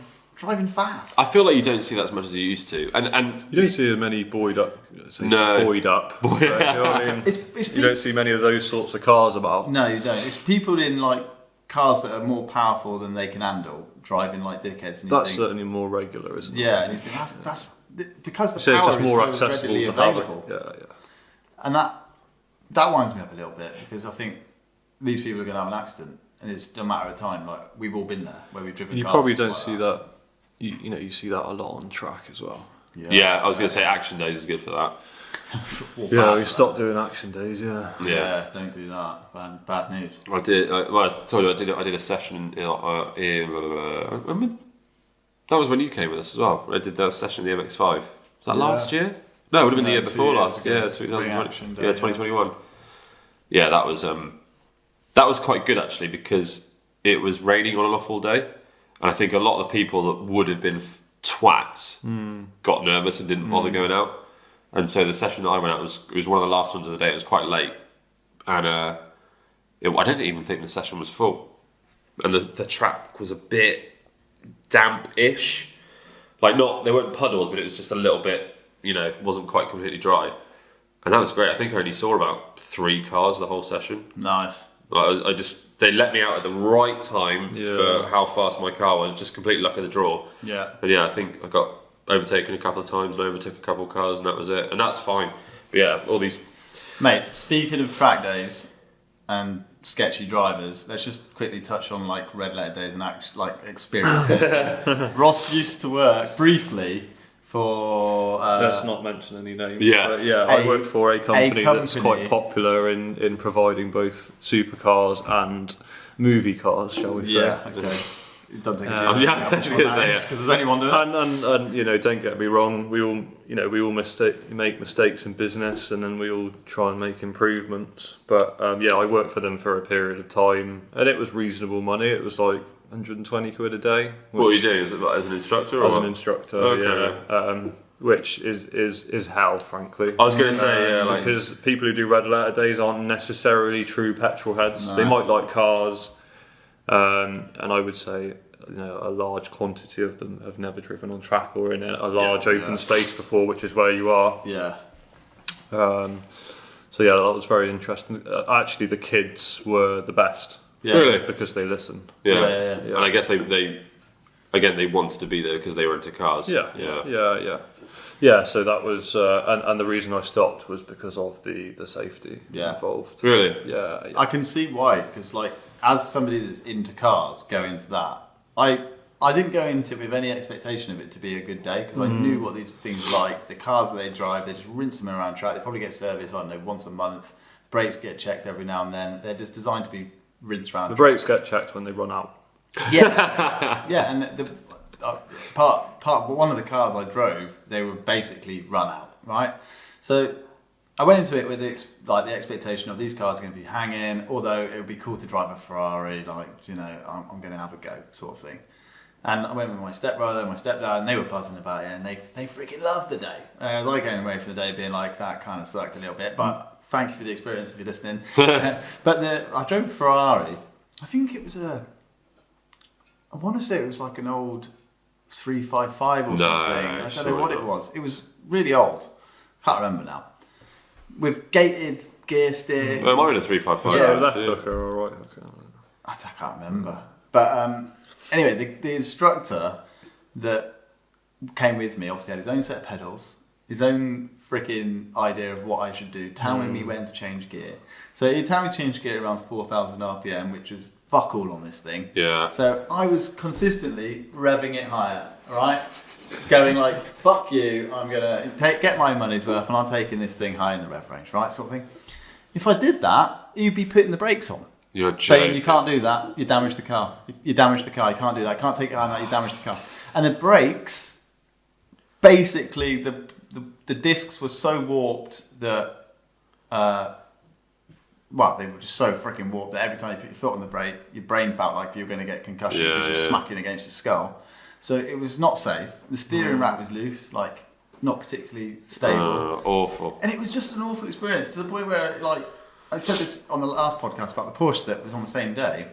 fast. I feel like you don't see that as much as you used to, and You don't see as many buoyed up. No. Buoyed up. Right, you know what I mean? It's You don't see many of those sorts of cars about. No, you don't. It's people in like cars that are more powerful than they can handle, driving like dickheads. And you That's think, certainly more regular, isn't it? yeah, and you think that's because the So it's power just more is so accessible readily to have it. available. Yeah. And that winds me up a little bit because I think these people are going to have an accident, and it's a matter of time. Like we've all been there, where we've driven. And you cars probably don't like see that. You see that a lot on track as well. yeah, I was going to say Action Days is good for that. Yeah, we stopped doing action days. Yeah. Yeah, don't do that. Bad news. I did. I told you I did a session in that was when you came with us as well. I did the session in the MX-5. Was that last year? No, it would have been the year 2 before years last. ago. Yeah, Spring 2020. Action Day, Yeah, 2021. Yeah, that was quite good actually because it was raining on and off all day, and I think a lot of the people that would have been twats got nervous and didn't bother going out. And so the session that I went out it was one of the last ones of the day. It was quite late, and I don't even think the session was full, and the track was a bit damp-ish. Like there weren't puddles, but it was just a little bit, wasn't quite completely dry, and that was great. I think I only saw about 3 cars the whole session. Nice. They let me out at the right time for how fast my car was. Just complete luck of the draw. Yeah. And I think I got overtaken a couple of times and overtook a couple of cars, and that was it. And that's fine. But yeah, all these. Mate, speaking of track days and sketchy drivers, let's just quickly touch on like red letter days and experiences. Ross used to work briefly for. Let's not mention any names. Yes. But yeah, I worked for a company that's quite popular in providing both supercars and movie cars, shall we say? Yeah, okay. It doesn't take I was just going to say because there's only one doing it. And don't get me wrong, we all make mistakes in business, and then we all try and make improvements. But I worked for them for a period of time, and it was reasonable money. It was like 120 quid a day. What were you doing? Is it like as an instructor? Or As an instructor, Okay. which is hell, frankly. I was going to say, because people who do red letter days aren't necessarily true petrol heads. No. They might like cars, and I would say a large quantity of them have never driven on track or in a large open space before, which is where you are. Yeah. So that was very interesting. Actually, the kids were the best. Yeah. Really? Because they listened. Yeah. Yeah. And I guess they wanted to be there because they were into cars. Yeah. So that was, and the reason I stopped was because of the safety involved. Really? Yeah. I can see why, because like as somebody that's into cars, go into that. I didn't go into it with any expectation of it to be a good day because I knew what these things were like. The cars that they drive, they just rinse them around track. They probably get serviced, I don't know, once a month. Brakes get checked every now and then. They're just designed to be rinsed around. The brakes get checked when they run out. Yeah, yeah, and the one of the cars I drove, they were basically run out, right? So I went into it with the expectation of these cars are going to be hanging, although it would be cool to drive a Ferrari, I'm going to have a go, sort of thing. And I went with my stepbrother and my stepdad, and they were buzzing about it, and they freaking loved the day. As I came away from the day being like, that kind of sucked a little bit, but thank you for the experience if you're listening. But I drove a Ferrari. I think it was I want to say it was like an old 355 or something. I don't know what it was. It was really old. Can't remember now. With gated gear stick. Well, mine a 355. Yeah, left hooker or right hooker? I can't remember. But anyway, the instructor that came with me obviously had his own set of pedals, his own freaking idea of what I should do, telling me when to change gear. So he'd tell me to change gear around 4,000 RPM, which was fuck all on this thing. Yeah. So I was consistently revving it higher, right? Going like, fuck you, I'm going to get my money's worth and I'm taking this thing high in the rev range, right? Sort of thing. If I did that, he'd be putting the brakes on. You're joking. saying you can't do that, you damage the car. You damage the car. You can't do that. Can't take it out. You damage the car. And the brakes, basically, the discs were so warped that, they were just so freaking warped that every time you put your foot on the brake, your brain felt like you were going to get concussion because you're smacking against your skull. So it was not safe. The steering rack was loose, like not particularly stable. Awful. And it was just an awful experience to the point where, like, I said this on the last podcast about the Porsche that was on the same day.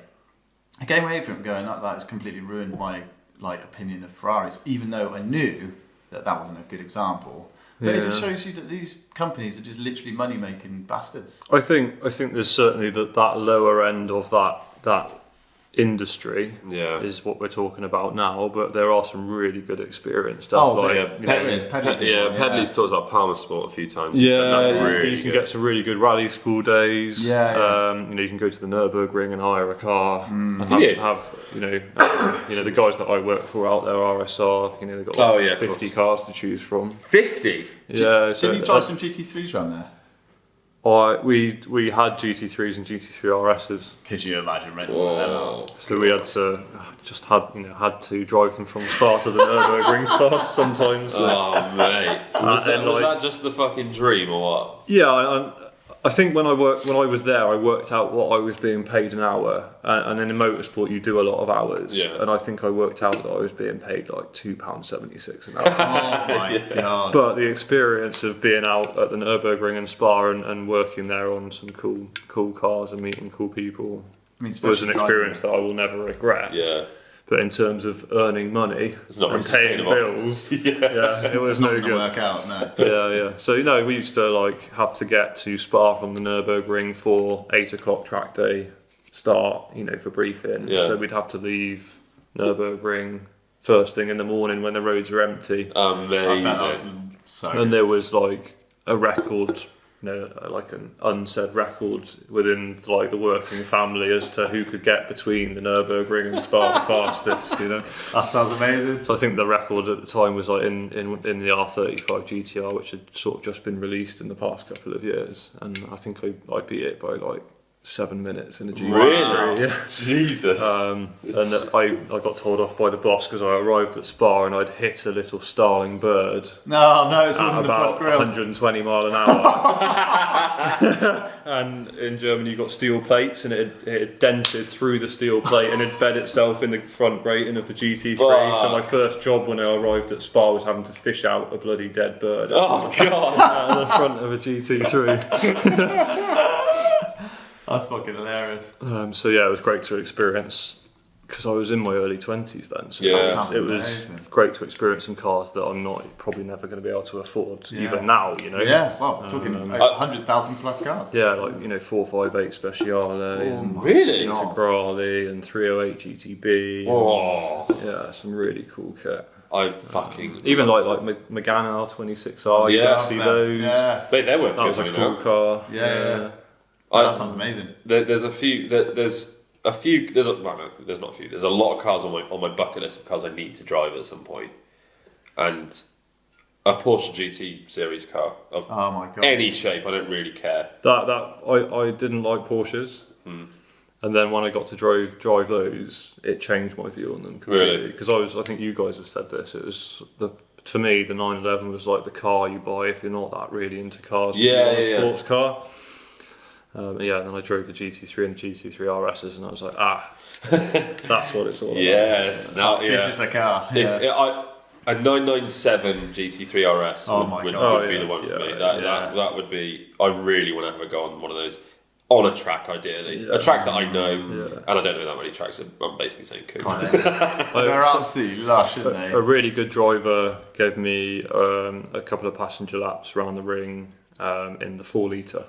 I came away from it going, that has completely ruined my opinion of Ferraris, even though I knew that wasn't a good example. But it just shows you that these companies are just literally money making bastards. I think there's certainly that lower end of that industry is what we're talking about now, but there are some really good experience stuff. Pedley's talked about Palmer Sport a few times. You can get some really good rally school days. You can go to the Nurburgring and hire a car and have the guys that I work for out there, RSR, they've got 50 cars to choose from. 50? Yeah. Did you drive some GT3s around there? We had GT3s and GT3 RSs. Could you imagine renting one of them? So we had to drive them from Spa to the Nurburgring Spa sometimes. Oh mate, was that just the fucking dream or what? Yeah, I think when I was there, I worked out what I was being paid an hour, and in motorsport you do a lot of hours, and I think I worked out that I was being paid like £2.76 an hour. Oh my god! But the experience of being out at the Nurburgring and Spa and working there on some cool cars and meeting cool people was an experience that I will never regret. Yeah. But in terms of earning money and paying bills, it was no good. Work out, no. Yeah. So we used to have to get to Spa from the Nurburgring for 8 o'clock track day start, for briefing. Yeah. So we'd have to leave Nurburgring first thing in the morning when the roads are empty. Amazing. And there was a record. An unsaid record within the working family as to who could get between the Nurburgring and Spa the fastest. That sounds amazing. So I think the record at the time was in the R35 GTR, which had sort of just been released in the past couple of years, and I think I beat it by 7 minutes in a GT3. Really? Yeah. Jesus. And I got told off by the boss because I arrived at Spa and I'd hit a little starling bird. No, it's at all in the about front grille. 120 mile an hour. And in Germany you got steel plates, and it had dented through the steel plate and it bed itself in the front grating of the GT3. So my first job when I arrived at Spa was having to fish out a bloody dead bird Oh god! out of the front of a GT3. That's fucking hilarious. So it was great to experience, because I was in my early 20s then. So it was great to experience some cars that I'm probably never going to be able to afford, even now, Yeah, well, talking 100,000 plus cars. Yeah, 458 Speciale, and Really? Integrale, and 308 GTB. Oh. Yeah, some really cool kit. Even Megane R26R, you can see those. Yeah. they're worth That was a cool car. Yeah. That sounds amazing. There's not a few. There's a lot of cars on my bucket list of cars I need to drive at some point, and a Porsche GT series car of any shape. I don't really care. I didn't like Porsches, and then when I got to drive those, it changed my view on them completely. Because I think you guys have said this. It was to me the 911 was like the car you buy if you're not that really into cars. A sports car. Then I drove the GT3 and GT3 RSs, and I was like, that's what it's all about. Yes, This is a car. A 997 GT3 RS would be the one for me. That would be. I really want to have a go on one of those on a track, ideally. A track that I know, and I don't know that many tracks. I'm basically saying cool. They're absolutely lush, aren't they? A really good driver gave me a couple of passenger laps around the ring in the 4 litre.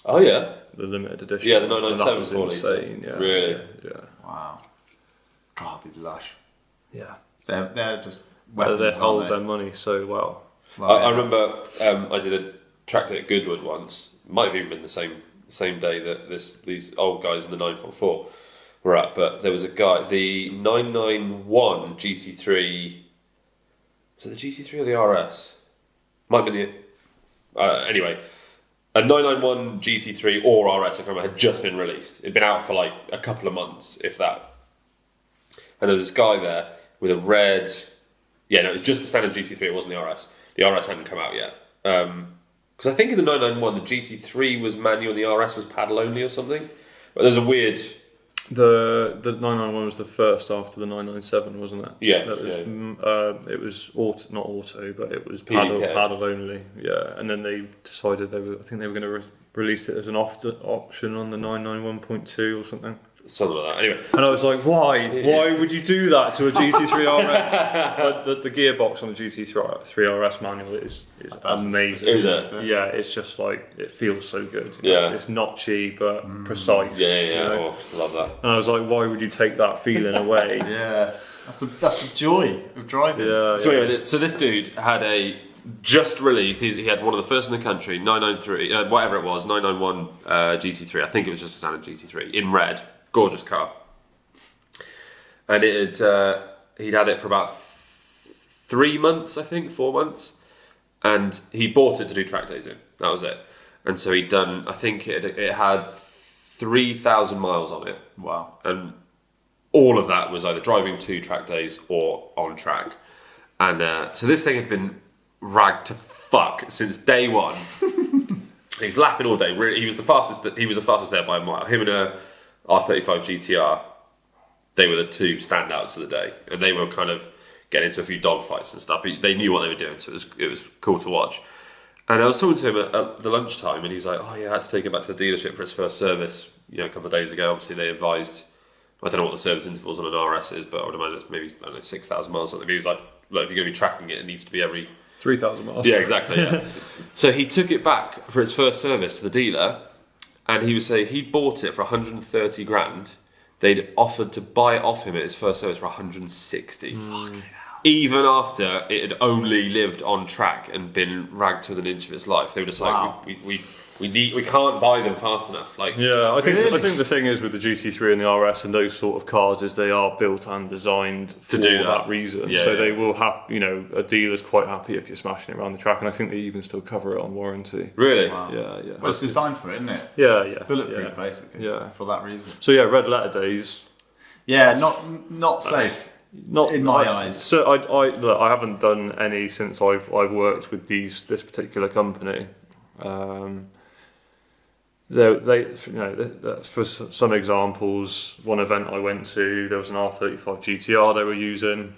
Oh yeah, the limited edition. Yeah, the 997 that was insane. Yeah, really. Yeah. Wow. God, it'd be lush. Yeah. They're just weapons. They hold their money so well. I remember I did a track day at Goodwood once. Might have even been the same day that these old guys in the 944 were at. But there was a guy, the 991 GT3. Was it the GT3 or the RS? Might be the. Anyway. a 991 GT3 or RS, I can't remember, had just been released. It'd been out for like a couple of months, if that. And there was this guy there with a red... Yeah, no, it was just the standard GT3, it wasn't the RS. The RS hadn't come out yet. Because I think in the 991, the GT3 was manual and the RS was paddle only or something. But there's a weird... The 991 was the first after the 997, wasn't it? Yes. That was, it was not auto, but it was PDK. paddle only. I think they were going to release it as an option on the 991.2 or something. Something like that. Anyway. And I was like, why? Why would you do that to a GT3 RS? But the gearbox on the GT3 RS manual is amazing. Is it? Yeah, it's just like, it feels so good. Yeah. It's notchy, but precise. Yeah. You know? Oh, love that. And I was like, why would you take that feeling away? Yeah, that's the joy of driving. Yeah. So anyway, so this dude had a just released. He had one of the first in the country, 993, whatever it was, 991 GT3. I think it was just a standard GT3 in red, gorgeous car. And he'd had it for about 3 months, I think, 4 months, and he bought it to do track days in. That was it. And so he'd done. I think it had 3,000 miles on it. Wow. And all of that was either driving to track days or on track. And so this thing had been ragged to fuck since day one. He was lapping all day. Really, he was the fastest there by a mile. Him and a R35 GTR, they were the two standouts of the day, and they were kind of getting into a few dogfights and stuff. But they knew what they were doing, so it was cool to watch. And I was talking to him at the lunchtime, and he was like, "Oh yeah, I had to take him back to the dealership for his first service. A couple of days ago. Obviously, they advised. I don't know what the service intervals on an RS is, but I would imagine it's maybe 6,000 miles or something." He was like, "Look, if you're going to be tracking it, it needs to be every 3,000 miles. Yeah, exactly. Yeah. So he took it back for its first service to the dealer, and he was saying he bought it for 130 grand. They'd offered to buy it off him at his first service for 160. Even after it had only lived on track and been ragged to within an inch of its life, they were just Wow. like, we can't buy them fast enough. Like, Yeah, I think Really? the thing is with the GT3 and the RS and those sort of cars is they are built and designed for do that. that reason. Yeah, so yeah. they will have, a dealer's quite happy if you're smashing it around the track, and I think they even still cover it on warranty. really? Wow. Yeah. Well, it's designed for it, isn't it? Yeah. Bulletproof, yeah. basically. Yeah. For that reason. So yeah, red letter days. Yeah, not safe. Not In my eyes. So look, I haven't done any since I've worked with this particular company. For some examples, one event I went to, there was an R35 GTR they were using.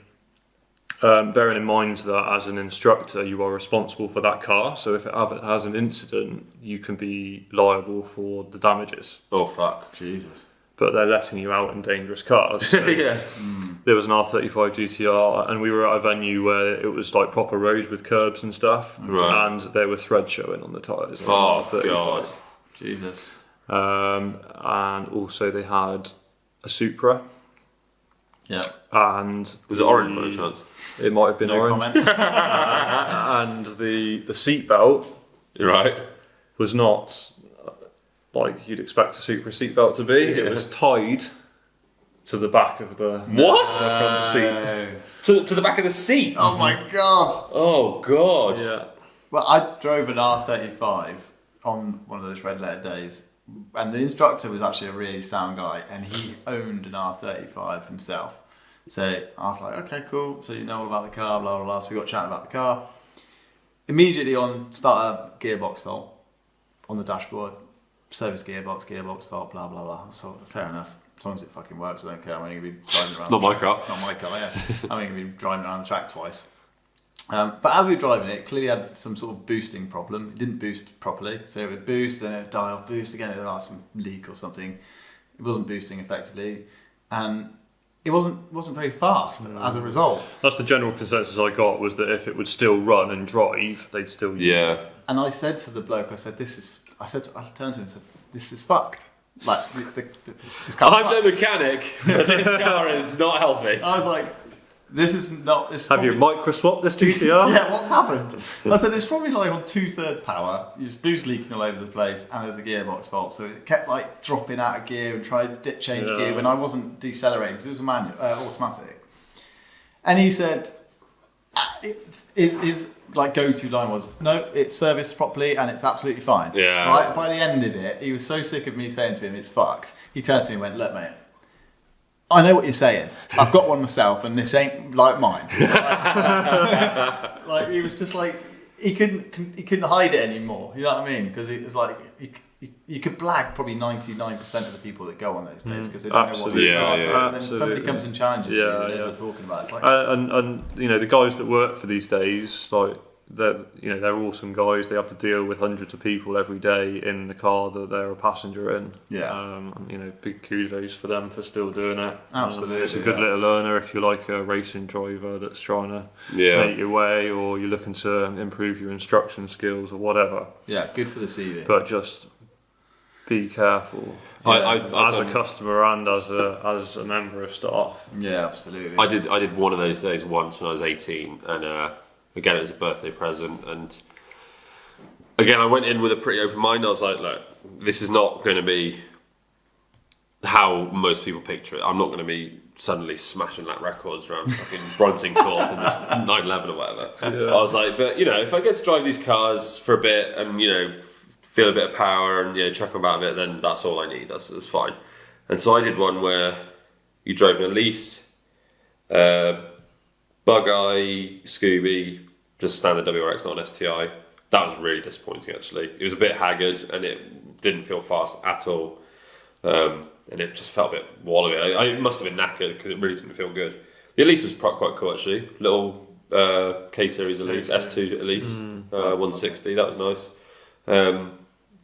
Bearing in mind that as an instructor, you are responsible for that car. So if it has an incident, you can be liable for the damages. Oh fuck! Jesus. But they're letting you out in dangerous cars. So Yeah. there was an R35 GTR, and we were at a venue where it was like proper roads with curbs and stuff, Right. and there were thread showing on the tyres. on Oh the R35. god! Jesus. And also they had a Supra, Yeah. and Was it orange by any chance? it might have been No orange. comment. And the seat belt You're right. was not like you'd expect a Supra seat belt to be. It was tied to the back of the What? front seat. To the back of the seat. Oh my god. Oh god. Yeah. Well, I drove an R35 on one of those red letter days, and the instructor was actually a really sound guy, and he owned an R35 himself. So I was like, okay, cool. So you know all about the car, blah blah blah. So we got chatting about the car. Immediately on starter, gearbox fault on the dashboard. Service gearbox fault, blah blah blah. So fair enough. As long as it fucking works, I don't care. I'm only going to be driving around. Not my the car. track. Not my car. Yeah, I'm only going to be driving around the track twice. But as we were driving it clearly had some sort of boosting problem. It didn't boost properly, so it would boost and it would die off, boost again. It would have some leak or something. It wasn't boosting effectively, and it wasn't very fast as a result. That's the general consensus I got, was that if it would still run and drive, they'd still use it. Yeah. And I said to the bloke, I turned to him and said, "This is fucked. Like this car's I'm no fucked." mechanic, but this car is not healthy. I was like, "This is not this." Have you micro swapped this GTR? Yeah, what's happened? I said it's probably like on 2/3 power. Your boost leaking all over the place, and there's a gearbox fault. So it kept like dropping out of gear and trying to change Yeah. gear when I wasn't decelerating because it was a manual, automatic. And he said, His like go-to line was, no, it's serviced properly and it's absolutely fine. Yeah. Right. By the end of it, he was so sick of me saying to him, "It's fucked." He turned to me and went, "Look, mate, I know what you're saying. I've got one myself, and this ain't like mine." Like he was just like he couldn't hide it anymore. You know what I mean? Because it was like you could blag probably 99% of the people that go on those days because they don't know what Absolutely. these cars are. And then Absolutely. somebody comes and challenges you, Yeah, and as yeah. they're talking about, it's like And you know, the guys that work for these days, like they're awesome guys. They have to deal with hundreds of people every day in the car that they're a passenger in. Yeah. And, you know, big kudos for them for still doing it. Absolutely, It's a good yeah. little learner if you're like a racing driver that's trying to Yeah. make your way, or you're looking to improve your instruction skills or whatever. yeah, good for the CV. But just be careful. I've As a done- customer and as a member of staff. Yeah, absolutely. I did one of those days once when I was 18, and again it was a birthday present, and again I went in with a pretty open mind. I was like, look, this is not going to be how most people picture it. I'm not going to be suddenly smashing lap records around fucking Bronsingthorpe in this 911 or whatever. I was like, but you know, if I get to drive these cars for a bit and you know feel a bit of power and you know chuck them about a bit, then that's all I need. That's fine. And so I did one where you drove an Elise, Bug-Eye, Scooby, just standard WRX, not an STI. That was really disappointing actually. It was a bit haggard and it didn't feel fast at all. And it just felt a bit wallowy. I must have been knackered because it really didn't feel good. The Elise was quite cool actually. Little K-Series Elise, S2 Elise, 160, that was nice.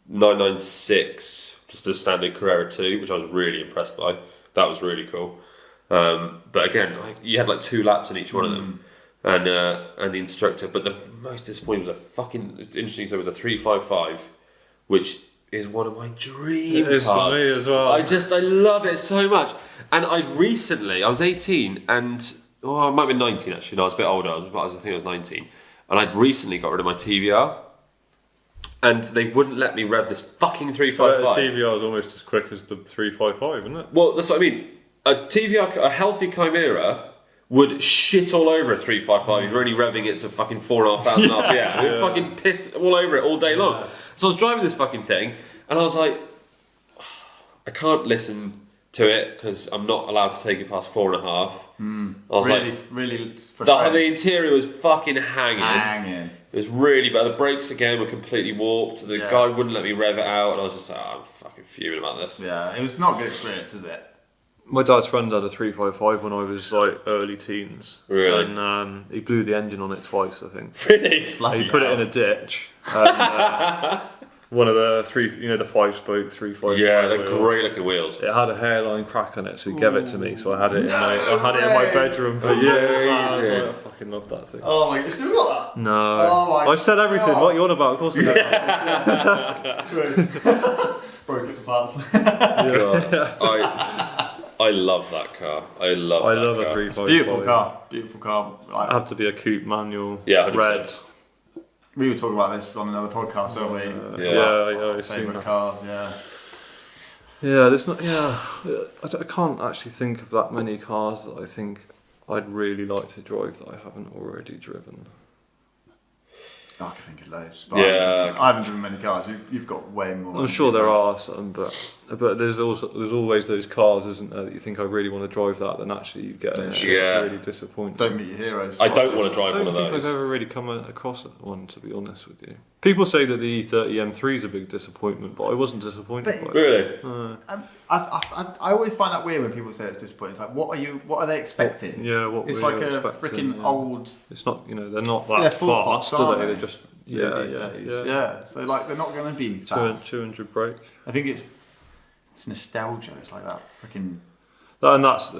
996, just a standard Carrera 2, which I was really impressed by. That was really cool. But again, you had like 2 laps in each one of them, and the instructor. But the most disappointing was a fucking interesting. So it was a 355, which is one of my dream It is for cars. me as well. I love it so much. And I was 18, and I might have been 19 actually. No, I was a bit older. I think I was 19, and I'd recently got rid of my TVR. And they wouldn't let me rev this fucking 355. The TVR is almost as quick as the 355, isn't it? Well, that's what I mean. A TVR, a healthy Chimera, would shit all over a 355. You're only revving it to fucking 4,500 RPM. It fucking pissed all over it all day long. So I was driving this fucking thing, and I was like, I can't listen to it because I'm not allowed to take it past 4.5. I was really the interior was fucking hanging. It was really bad. The brakes again were completely warped. The guy wouldn't let me rev it out, and I was just like, I'm fucking fuming about this. Yeah, it was not a good experience, is it? My dad's friend had a 355 when I was like early teens. Really? And he blew the engine on it twice, I think. Really? Bloody He put it hell. in a ditch. And, one of the the 5-spoke 355. Yeah, they're wheel. great looking wheels. It had a hairline crack on it, so he gave it to me. So I had it in my bedroom for years. I fucking love that thing. Oh my! You still got No, Oh my I said everything. God. What are you on about? Of course I did. that? Broke it for parts. God, I love that car. I love I that love car. a 355. Beautiful car. Like, I have to be a coupe manual. Yeah, 100%. red. we were talking about this on another podcast, weren't we? Yeah, I've seen Favourite that. cars, yeah. Yeah, there's not. Yeah, I can't actually think of that many cars that I think I'd really like to drive that I haven't already driven. Oh, I can think of loads. But Yeah. I haven't driven many cars. You've got way more. I'm sure there are some, but there's always those cars, isn't there, that you think I really want to drive that, then actually you get it. Yeah. It's really disappointing. Don't meet your heroes. I don't want to drive I one don't of think those. I've ever really come across one, to be honest with you. People say that the E30 M3 is a big disappointment, but I wasn't disappointed by it. Really? I always find that weird when people say it's disappointing. It's like, what are they expecting? Yeah, what It's were like you a expecting, freaking yeah. old. It's not, they're not They're that full pots, fast, are aren't they? they? They're just Yeah. So like, they're not going to be fast. 200 brake. I think it's nostalgia. It's like that freaking. And there's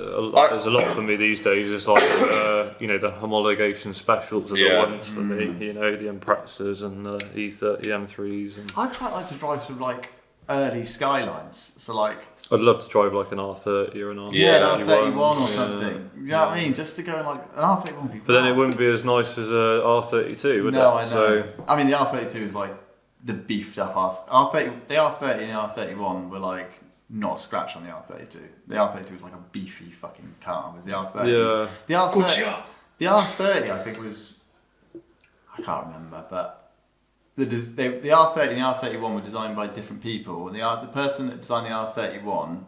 a lot for me these days. It's like the homologation specials are the ones for me. The Imprezas and the E30 M3s. And I'd quite like to drive some like early Skylines. So like. I'd love to drive like an R30 or an R31. Yeah, an R31 or something. You know what I mean? Just to go in like an R31 would be. But then it fast. wouldn't be as nice as a R32, would it? No, I know. So, I mean, the R32 is like the beefed up R30. The R30 and the R31 were like not a scratch on the R32. The R32 was like a beefy fucking car. Was the R30? yeah. The R30. The R30, I think, was... I can't remember, but the R30 and the R31 were designed by different people, and the person that designed the R31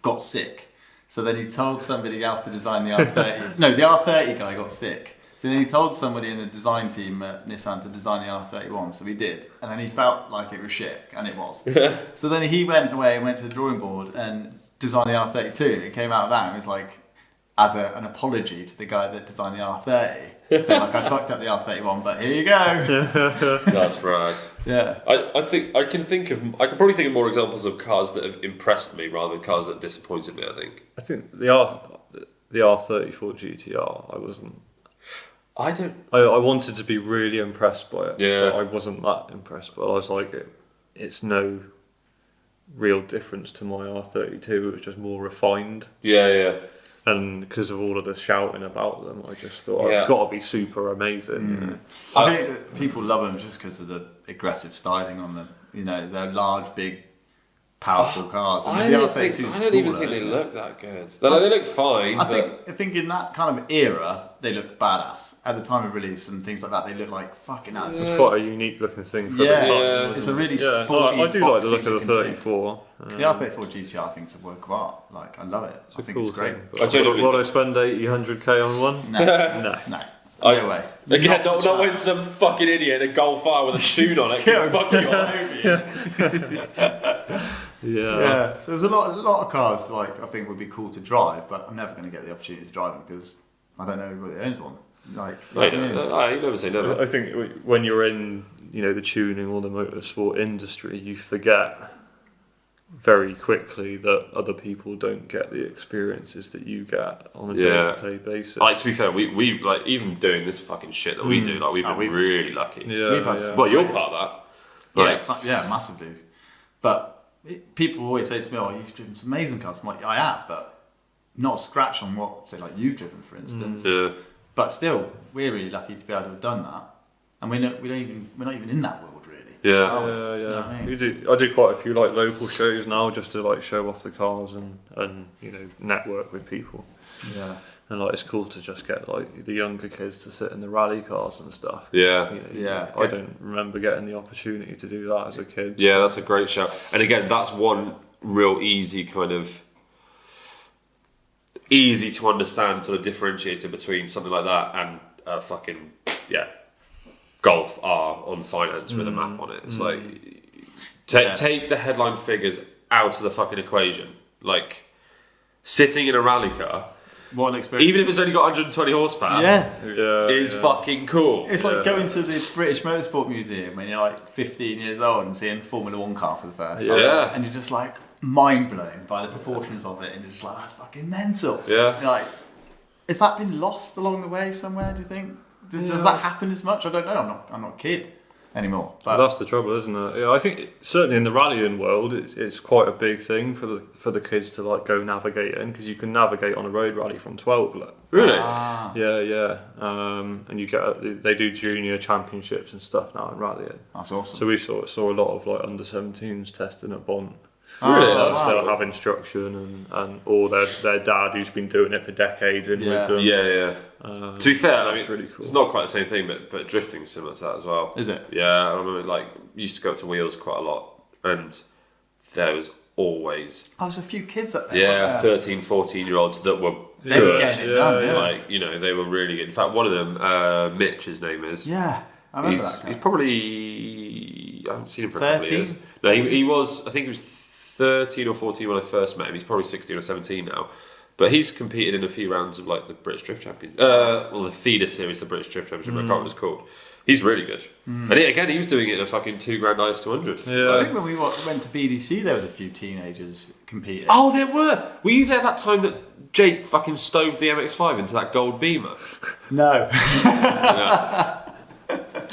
got sick. So then he told somebody else to design the R30. No, the R30 guy got sick. So then he told somebody in the design team at Nissan to design the R31, so he did. And then he felt like it was shit, and it was. So then he went away and went to the drawing board and designed the R32. It came out of that and it was like, as an apology to the guy that designed the R30. So like, I fucked up the R31, but here you go. That's right. Yeah. I think I can probably think of more examples of cars that have impressed me rather than cars that disappointed me. I think the R34 GTR, I wasn't. I don't. I wanted to be really impressed by it. Yeah. But I wasn't that impressed. But I was like, it's no real difference to my R32. It was just more refined. Yeah. And because of all of the shouting about them, I just thought it's got to be super amazing. You know? I think that people love them just because of the aggressive styling on them. You know, they're large, big, powerful cars. And I the don't R32 is even smaller, think they isn't it? look that good. They look fine. I think in that kind of era, they look badass. At the time of release and things like that, they look like fucking nuts. It's quite a unique looking thing for the Yeah, time. it's a really Yeah, sporty, I do like the look boxy of the looking thing. 34. The R34 GTR I think is a work of art. Like, I love it. I think it's great. Thing. Would I spend 80, 100k on one? No. No. No way. Again, Not not a when chance. some fucking idiot in a Golf R with a tune on it can fuck you all over you. Yeah. So there's a lot of cars like I think would be cool to drive, but I'm never going to get the opportunity to drive them because I don't know who owns one. Like, You never say never. I think when you're in, the tuning or the motorsport industry, you forget very quickly that other people don't get the experiences that you get on a day-to-day basis. Like, to be fair, we like even doing this fucking shit that we do. Like, we've been really lucky. Yeah. Well, you're part of that. Like, yeah, massively. But people always say to me, "Oh, you've driven some amazing cars." I'm like, "I have, but not a scratch on what, say, like you've driven, for instance." But still, we're really lucky to be able to have done that, and we're not even in that world really. Yeah. You know what I mean? I do quite a few like local shows now just to like show off the cars and network with people. Yeah. And like it's cool to just get like the younger kids to sit in the rally cars and stuff. Yeah. I don't remember getting the opportunity to do that as a kid. Yeah, that's a great shout. And again, that's one real easy to understand sort of differentiator between something like that and a fucking Golf R on finance with a map on it. It's like take the headline figures out of the fucking equation. Like sitting in a rally car, What an experience! even if it's only got 120 horsepower, is fucking cool. It's like going to the British Motorsport Museum when you're like 15 years old and seeing Formula 1 car for the first time. Yeah. And you're just like mind blown by the proportions of it and you're just like, that's fucking mental. Yeah. You're like, has that been lost along the way somewhere, do you think? Does that happen as much? I don't know. I'm not a kid anymore. But that's the trouble, isn't it? Yeah, I think certainly in the rallying world, it's quite a big thing for the kids to like go navigating because you can navigate on a road rally from 12. Like. Really? Yeah. And they do junior championships and stuff now in rallying. That's awesome. So we saw a lot of like under 17s testing at Bont. Really? They'll have instruction and or their dad who's been doing it for decades with them. Yeah. To be fair, I mean, really cool. it's not quite the same thing, but drifting is similar to that as well. Is it? Yeah, I remember like used to go up to Wheels quite a lot, and there was always There's a few kids up there. 13, 14-year-olds that were They were good. getting it done, yeah. Like they were really good. In fact, one of them, Mitch, his name is. Yeah, I remember that guy. He's probably I haven't seen him for a couple of 13? years. No, he was. I think he was 13 or 14 when I first met him. He's probably 16 or 17 now. But he's competed in a few rounds of like the British Drift Championship. The feeder series, the British Drift Championship, I can't remember what it's called. He's really good. And he was doing it in a fucking $2,000 IS 200. Yeah. I think when we went to BDC, there was a few teenagers competing. Oh, there were. Were you there that time that Jake fucking stoved the MX-5 into that gold Beamer? No.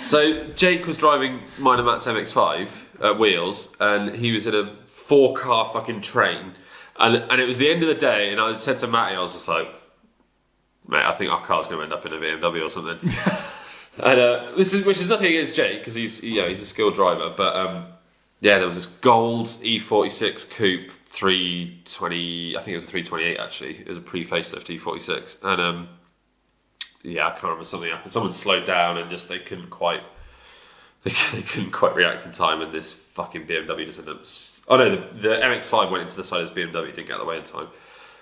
So Jake was driving mine and Matt's MX-5 at Wheels, and he was in a 4-car fucking train. And it was the end of the day, and I said to Matty, I was just like, mate, I think our car's going to end up in a BMW or something. And which is nothing against Jake because he's a skilled driver, but there was this gold E46 coupe 320. I think it was a 328 actually. It was a pre-facelift E46, and I can't remember, something happened. Someone slowed down and just they couldn't quite react in time, and this fucking BMW just ended up. Oh no, the MX-5 went into the side of this BMW, didn't get out of the way in time,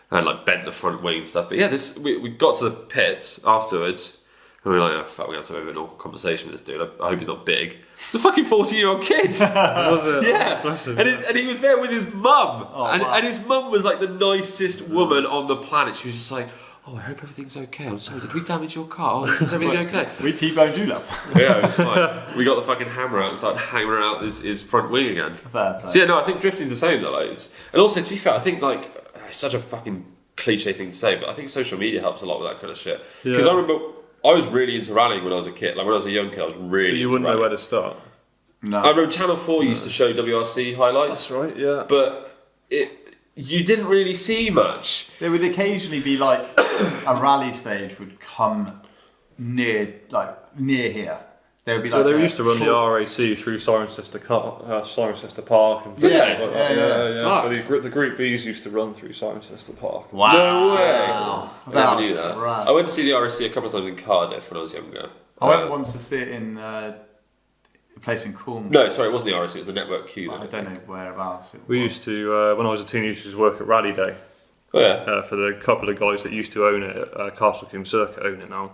and like bent the front wing and stuff. But yeah, we got to the pits afterwards. And we were like, oh fuck, we have to have an awkward conversation with this dude. I hope he's not big. It's a fucking 14-year-old kid. Was it? Yeah. Bless him. And he was there with his mum. Oh, and, wow. and his mum was like the nicest woman on the planet. She was just like, oh, I hope everything's okay. I'm sorry, did we damage your car? Oh, is everything okay? We T-boned you, love. Yeah, it was fine. We got the fucking hammer out and started hammering out his front wing again. Fair play. So yeah, no, I think drifting's the same though. Like, and also, to be fair, I think like it's such a fucking cliche thing to say, but I think social media helps a lot with that kind of shit. Because I remember I was really into rallying when I was a kid. Like when I was a young kid, I was really. You into wouldn't know rallying. where to start. No. I remember Channel 4 used to show WRC highlights. That's right. Yeah. But you didn't really see much. There would occasionally be like a rally stage would come near here. There would be like. They used to run the RAC through Cirencester Park and things Yeah, like yeah, that. yeah. So the Group Bs used to run through Cirencester Park. Wow. No way. I never knew That's that. rad. I went to see the RAC a couple of times in Cardiff when I was younger. I went once to see it in a place in Cornwall. No, sorry, it wasn't the RAC, it was the Network Q. I don't know whereabouts it We was. used to, when I was a teenager, used to work at Rally Day Oh yeah. for the couple of guys that used to own it. Castle Combe Circuit own it now,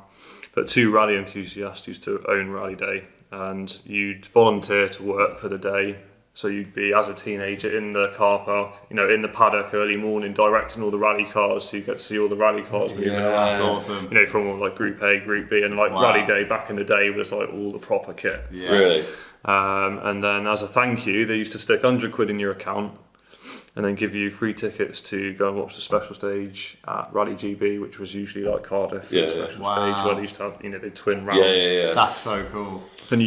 but two rally enthusiasts used to own Rally Day, and you'd volunteer to work for the day. So you'd be, as a teenager, in the car park, in the paddock early morning, directing all the rally cars, so you get to see all the rally cars moving around. That's awesome. From all, like Group A, Group B, and like Wow. Rally Day back in the day was like all the proper kit. Yeah. Really? And then as a thank you, they used to stick £100 in your account and then give you free tickets to go and watch the special stage at Rally GB, which was usually like Cardiff, Yeah, the special Wow. stage where they used to have, the twin round. Yeah. That's so cool. And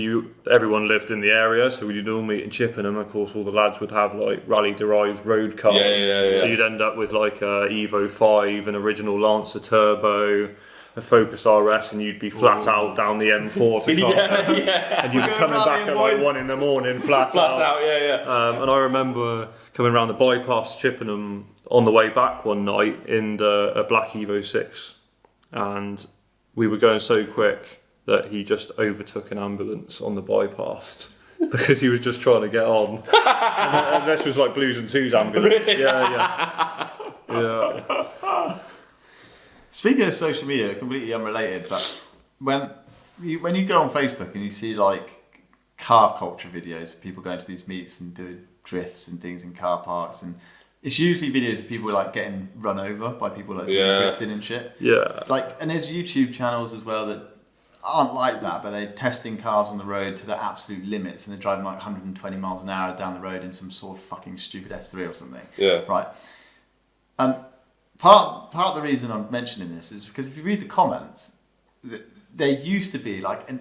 everyone lived in the area, so we'd all meet in Chippenham. Of course, all the lads would have like rally-derived road cars. Yeah. So you'd end up with like a Evo 5, an original Lancer Turbo, a Focus RS, and you'd be flat out down the M4 to Cardiff. And you'd be coming back at like 1 a.m, flat out. Yeah. And I remember coming around the bypass Chippenham on the way back one night in a black Evo 6, and we were going so quick that he just overtook an ambulance on the bypass because he was just trying to get on. and this was like Blues and Twos ambulance. Yeah. Speaking of social media, completely unrelated, but when you go on Facebook and you see like car culture videos of people going to these meets and doing drifts and things in car parks, and it's usually videos of people like getting run over by people like doing drifting and shit. Yeah. And there's YouTube channels as well that aren't like that, but they're testing cars on the road to their absolute limits, and they're driving like 120 miles an hour down the road in some sort of fucking stupid S3 or something. Yeah. Right. Part of the reason I'm mentioning this is because if you read the comments, there used to be like an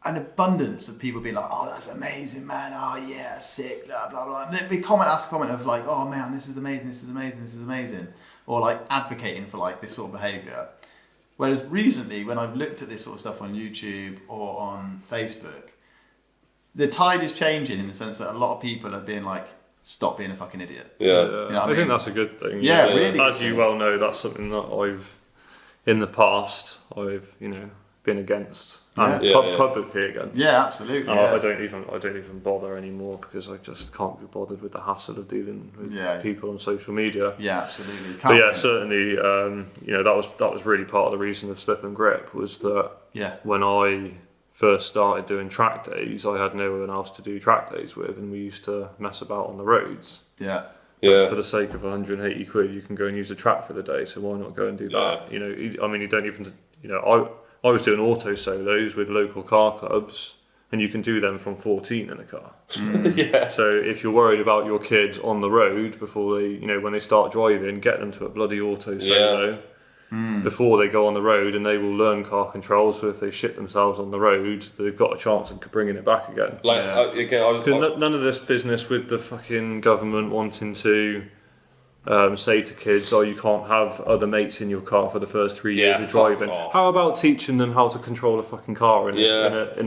abundance of people being like, "Oh, that's amazing, man! Oh, yeah, sick!" Blah blah blah. And there'd be comment after comment of like, "Oh man, this is amazing! This is amazing! This is amazing!" Or like advocating for like this sort of behaviour. Whereas recently, when I've looked at this sort of stuff on YouTube or on Facebook, the tide is changing in the sense that a lot of people are being like, "Stop being a fucking idiot." Yeah. You know what I I mean? think that's a good thing. Yeah, really As good you thing. well know, that's something that in the past, I've been against and Yeah. publicly against. Yeah, absolutely. I Yeah. don't even bother anymore because I just can't be bothered with the hassle of dealing with people on social media. Yeah, absolutely. But yeah, certainly, that was really part of the reason of Slip and Grip was that Yeah. when I first started doing track days, I had no one else to do track days with, and we used to mess about on the roads. Yeah. Yeah. For the sake of 180 quid, you can go and use a track for the day, so why not go and do that? You don't even, I was doing auto solos with local car clubs, and you can do them from 14 in a car. Yeah. So if you're worried about your kids on the road before they, when they start driving, get them to a bloody auto solo before they go on the road, and they will learn car control. So if they shit themselves on the road, they've got a chance of bringing it back again. Like, Because none of this business with the fucking government wanting to say to kids, "Oh, you can't have other mates in your car for the first 3 years Yeah, of driving." fuck off. How about teaching them how to control a fucking car in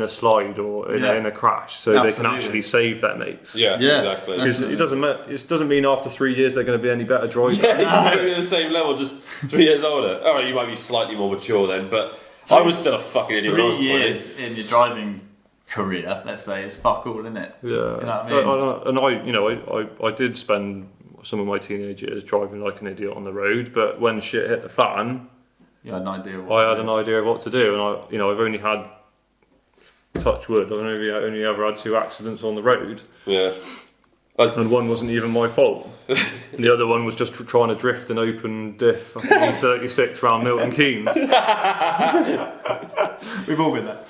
a slide or in a crash, so they can Absolutely. actually save their mates? Yeah, Yeah. exactly. Because it doesn't mean after 3 years they're going to be any better drivers. Yeah, you're at the same level, just 3 years older. All right, you might be slightly more mature then, but I was still a fucking idiot when I was 3 20. years in your driving career, let's say, is fuck all, isn't it? Yeah, You know what I mean? and I did spend some of my teenage years driving like an idiot on the road, but when shit hit the fan, You had an idea of I had an idea of what to do, and I've only had, touch wood, I've only ever had 2 accidents on the road, Yeah. and one wasn't even my fault. And the other one was just trying to drift an open diff E36 round Milton Keynes. We've all been there.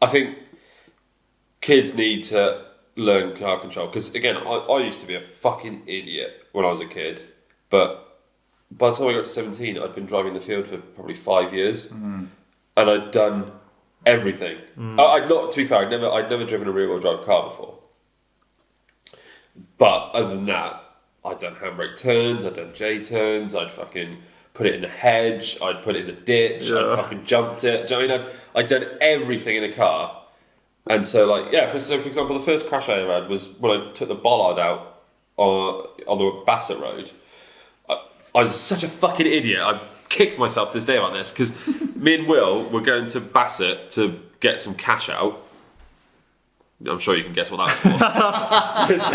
I think kids need to learn car control because again, I used to be a fucking idiot when I was a kid, but by the time I got to 17, I'd been driving the field for probably 5 years, and I'd done everything. I'd not, to be fair, I'd never driven a rear-wheel drive car before. But other than that, I'd done handbrake turns, I'd done J turns, I'd fucking put it in the hedge, I'd put it in the ditch, I'd fucking jumped it. Do you know what I mean? I'd done everything in a car. And so, like, yeah, for example, the first crash I ever had was when I took the bollard out on the Bassett Road. I was such a fucking idiot. I kicked myself to this day about this because me and Will were going to Bassett to get some cash out. I'm sure you can guess what that was for.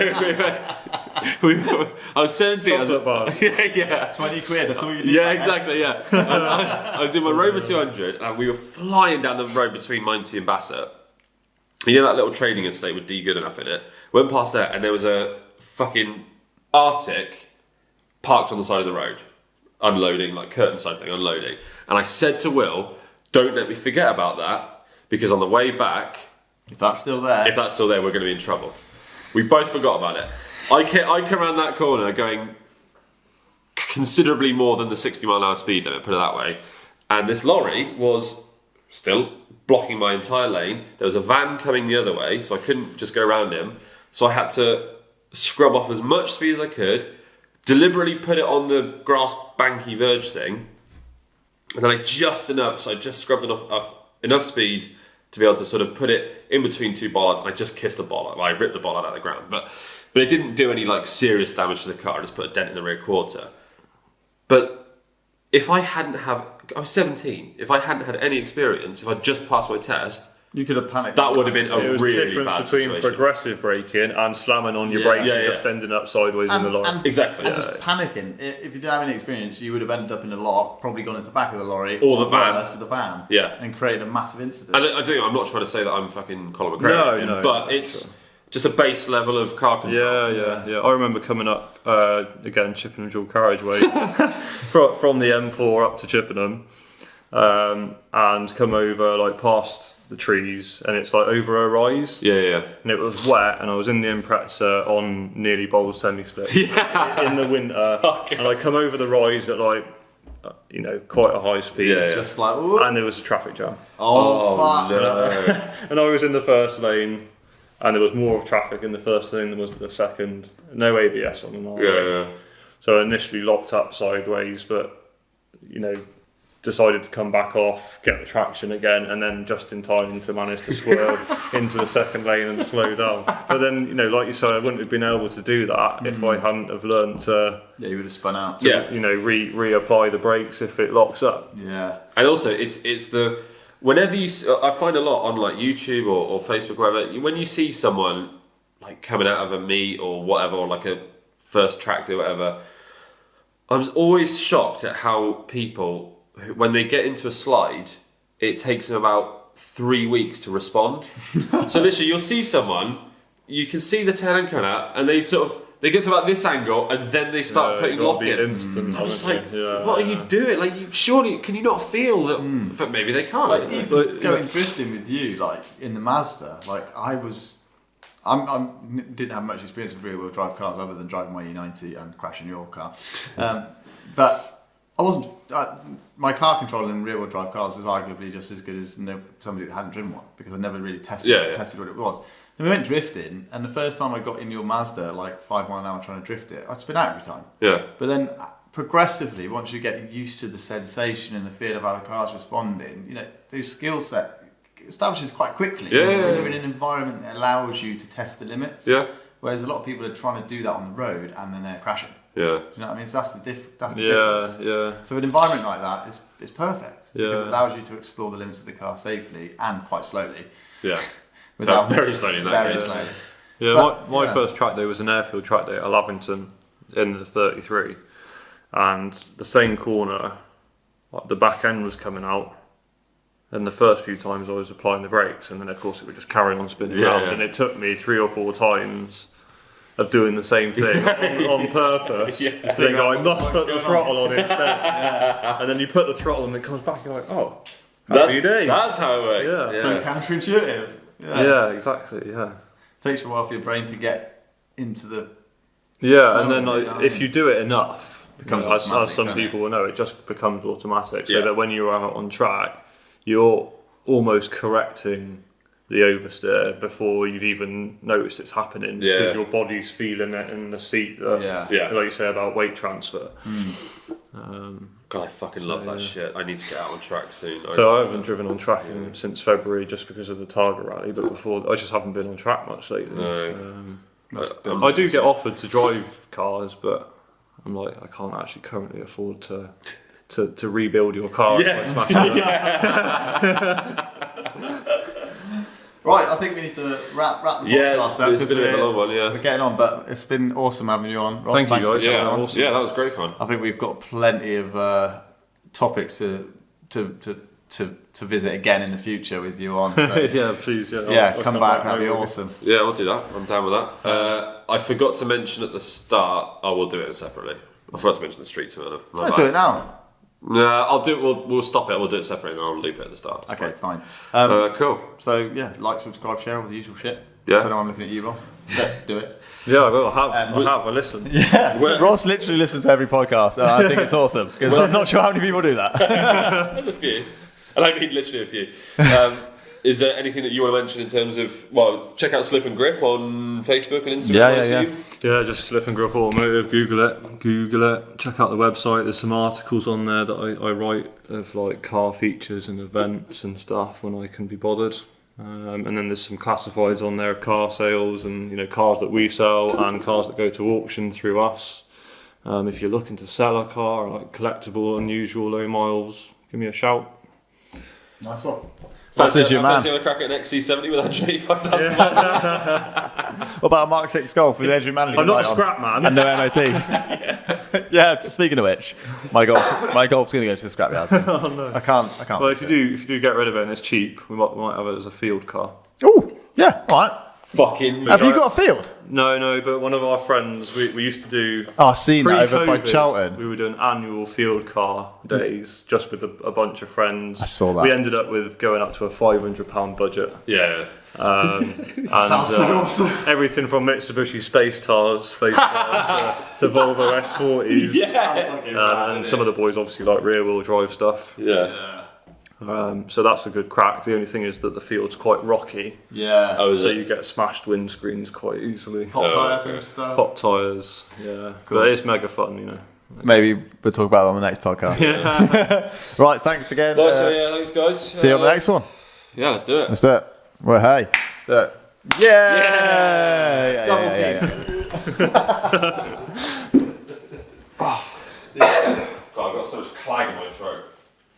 I was 17. Yeah. 20 quid, that's all you need. Yeah, exactly, yeah. I was in my Rover 200 and we were flying down the road between Minety and Bassett. You know that little trading estate with D Goodenough in it? Went past there and there was a fucking Arctic parked on the side of the road, unloading, like curtain side thing, unloading. And I said to Will, don't let me forget about that because on the way back, If that's still there, we're going to be in trouble. We both forgot about it. I come around that corner going considerably more than the 60 mile an hour speed limit, put it that way. And this lorry was still blocking my entire lane. There was a van coming the other way, so I couldn't just go around him. So I had to scrub off as much speed as I could, deliberately put it on the grass banky verge thing, and then I just scrubbed enough speed to be able to sort of put it in between 2 bollards, and I just kissed the bollard. Well, I ripped the bollard out of the ground, but it didn't do any like serious damage to the car. I just put a dent in the rear quarter. But if I was 17. If I hadn't had any experience, if I'd just passed my test, you could have panicked. that would have been It a was the really difference bad between situation. progressive braking and slamming on your brakes and just ending up sideways in the line. Exactly. And just panicking. If you didn't have any experience, you would have ended up in a lot, probably gone into the back of the lorry Or the van. worse, the van, Yeah. and created a massive incident. And I'm not trying to say that I'm fucking Colin McRae, No, but it's just a base level of car control. Yeah. I remember coming up again Chippenham dual carriageway from the M4 up to Chippenham, and come over like past the trees, and it's like over a rise. Yeah. And it was wet, and I was in the Impreza on nearly bowls semi-slip in the winter, and I come over the rise at like quite a high speed. Yeah. Just like, ooh. And there was a traffic jam. Oh, fuck. No. And I was in the first lane, and there was more traffic in the first lane than was the second. No ABS on the motorway. Yeah. So I initially locked up sideways, but decided to come back off, get the traction again, and then just in time to manage to swerve into the second lane and slow down. But then, like you said, I wouldn't have been able to do that if I hadn't have learned to, Yeah, you would have spun out. Yeah. reapply the brakes if it locks up. Yeah. And also, it's the whenever I find a lot on like YouTube or Facebook, wherever, when you see someone like coming out of a meet or whatever, or like a first track day or whatever, I'm always shocked at how people, when they get into a slide, it takes them about 3 weeks to respond. So literally, you'll see someone, you can see the tail end coming out, and they get to about this angle, and then they start putting lock in. Instant, I'm just like, what are you doing? Like, surely, can you not feel that? But maybe they can't. Like even going drifting with you, like in the Mazda, like I didn't have much experience with rear-wheel drive cars other than driving my E90 and crashing your car, but I wasn't. My car control in rear-wheel drive cars was arguably just as good as somebody that hadn't driven one because I never really tested what it was. And we went drifting, and the first time I got in your Mazda, like 5 mile an hour trying to drift it, I'd spin out every time. Yeah. But then progressively, once you get used to the sensation and the feel of how the car's responding, the skill set establishes quite quickly. Yeah. When you're in an environment that allows you to test the limits. Yeah. Whereas a lot of people are trying to do that on the road and then they're crashing. Yeah. You know what I mean? So that's the difference. Yeah. So an environment like that is perfect because Yeah. it allows you to explore the limits of the car safely and quite slowly. Yeah. Without Very slowly in that very case. slowly. Yeah, But, my yeah. first track day was an airfield track day at Lavington in the 33, and the same corner, like the back end was coming out, and the first few times I was applying the brakes, and then of course it would just carry on spinning Yeah, around, yeah. and it took me 3 or 4 times of doing the same thing on purpose. Yeah. To think, I must put the throttle on instead, and then you put the throttle and it comes back, you're like, oh, happy days. That's how it works. Yeah. Yeah. So counterintuitive. Yeah, exactly, yeah. Takes a while for your brain to get into the. Yeah, and then Slowly, like, if you do it enough, Becomes as automatic, some doesn't people will know, it just becomes automatic. So Yeah. that when you're out on track, you're almost correcting the oversteer before you've even noticed it's happening, Yeah. because your body's feeling it in the seat. That, Yeah. like you say about weight transfer. God, I fucking love that shit. I need to get out on track soon. So I haven't driven on track since February just because of the Targa rally, but before I just haven't been on track much lately. No. I do get offered to drive cars, but I'm like, I can't actually currently afford to rebuild your car. Yeah. If I smash it. Right, I think we need to wrap the podcast Yeah, up it's been a because bit of a long one, yeah. we're getting on, but it's been awesome having you on. Ross, Thank you, thanks for guys. coming Yeah, on. awesome. yeah, that was great fun. I think we've got plenty of topics to visit again in the future with you on. So, Yeah, please. Yeah, yeah, I'll come back. no That'd be worries. awesome. Yeah, we'll do that. I'm down with that. I forgot to mention at the start. I will do it separately. I forgot to mention the street tour. I'll do it now. No, I'll do it. We'll stop it. We'll do it separately, and I'll loop it at the start. It's Okay, fine. Cool. So yeah, like, subscribe, share, all the usual shit. Yeah. Don't know why I'm looking at you, Ross. Do it. Yeah, I will. I listen. Yeah. Ross literally listens to every podcast. And I think it's awesome because I'm not sure how many people do that. There's a few, and I mean literally a few. Is there anything that you want to mention in terms of? Well, check out Slip and Grip on Facebook and Instagram. Yeah, I yeah, assume. Yeah, just Slip and Grip Automotive. Google it. Check out the website. There's some articles on there that I write of like car features and events and stuff when I can be bothered. And then there's some classifieds on there of car sales and cars that we sell and cars that go to auction through us. If you're looking to sell a car, like collectible, unusual, low miles, give me a shout. Nice one. Fancy, That's your man. fancy having a crack at an XC70 with 185,000 miles. What about a Mark 6 Golf with the engine management? I'm not a light on scrap man. and no MOT. Yeah. Speaking of which, my golf's going to go to the scrapyard soon. Oh no. I can't. Well, if you do get rid of it and it's cheap, we might have it as a field car. Oh yeah. All right. Fucking. Have you got a field? No, but one of our friends, we used to do. Oh, I've seen that over by Pre-COVID, Charlton. we were doing annual field car days just with a bunch of friends. I saw that. We ended up with going up to a £500 budget. Yeah. And awesome. everything from Mitsubishi space cars to Volvo S40s. Yeah. And some of the boys obviously like rear wheel drive stuff. Yeah. So that's a good crack. The only thing is that the field's quite rocky, Yeah. Oh, is so it? you get smashed windscreens quite easily. Pop tyres okay. and stuff. Pop tyres, yeah. But it's mega fun, Maybe we'll talk about that on the next podcast. Right. Thanks again. Nice. Yeah. Thanks, guys. See you on the next one. Yeah. Let's do it. Let's do it. Well, hey. Let's do it. Yeah. Double yeah. God, I've got so much clag in my throat.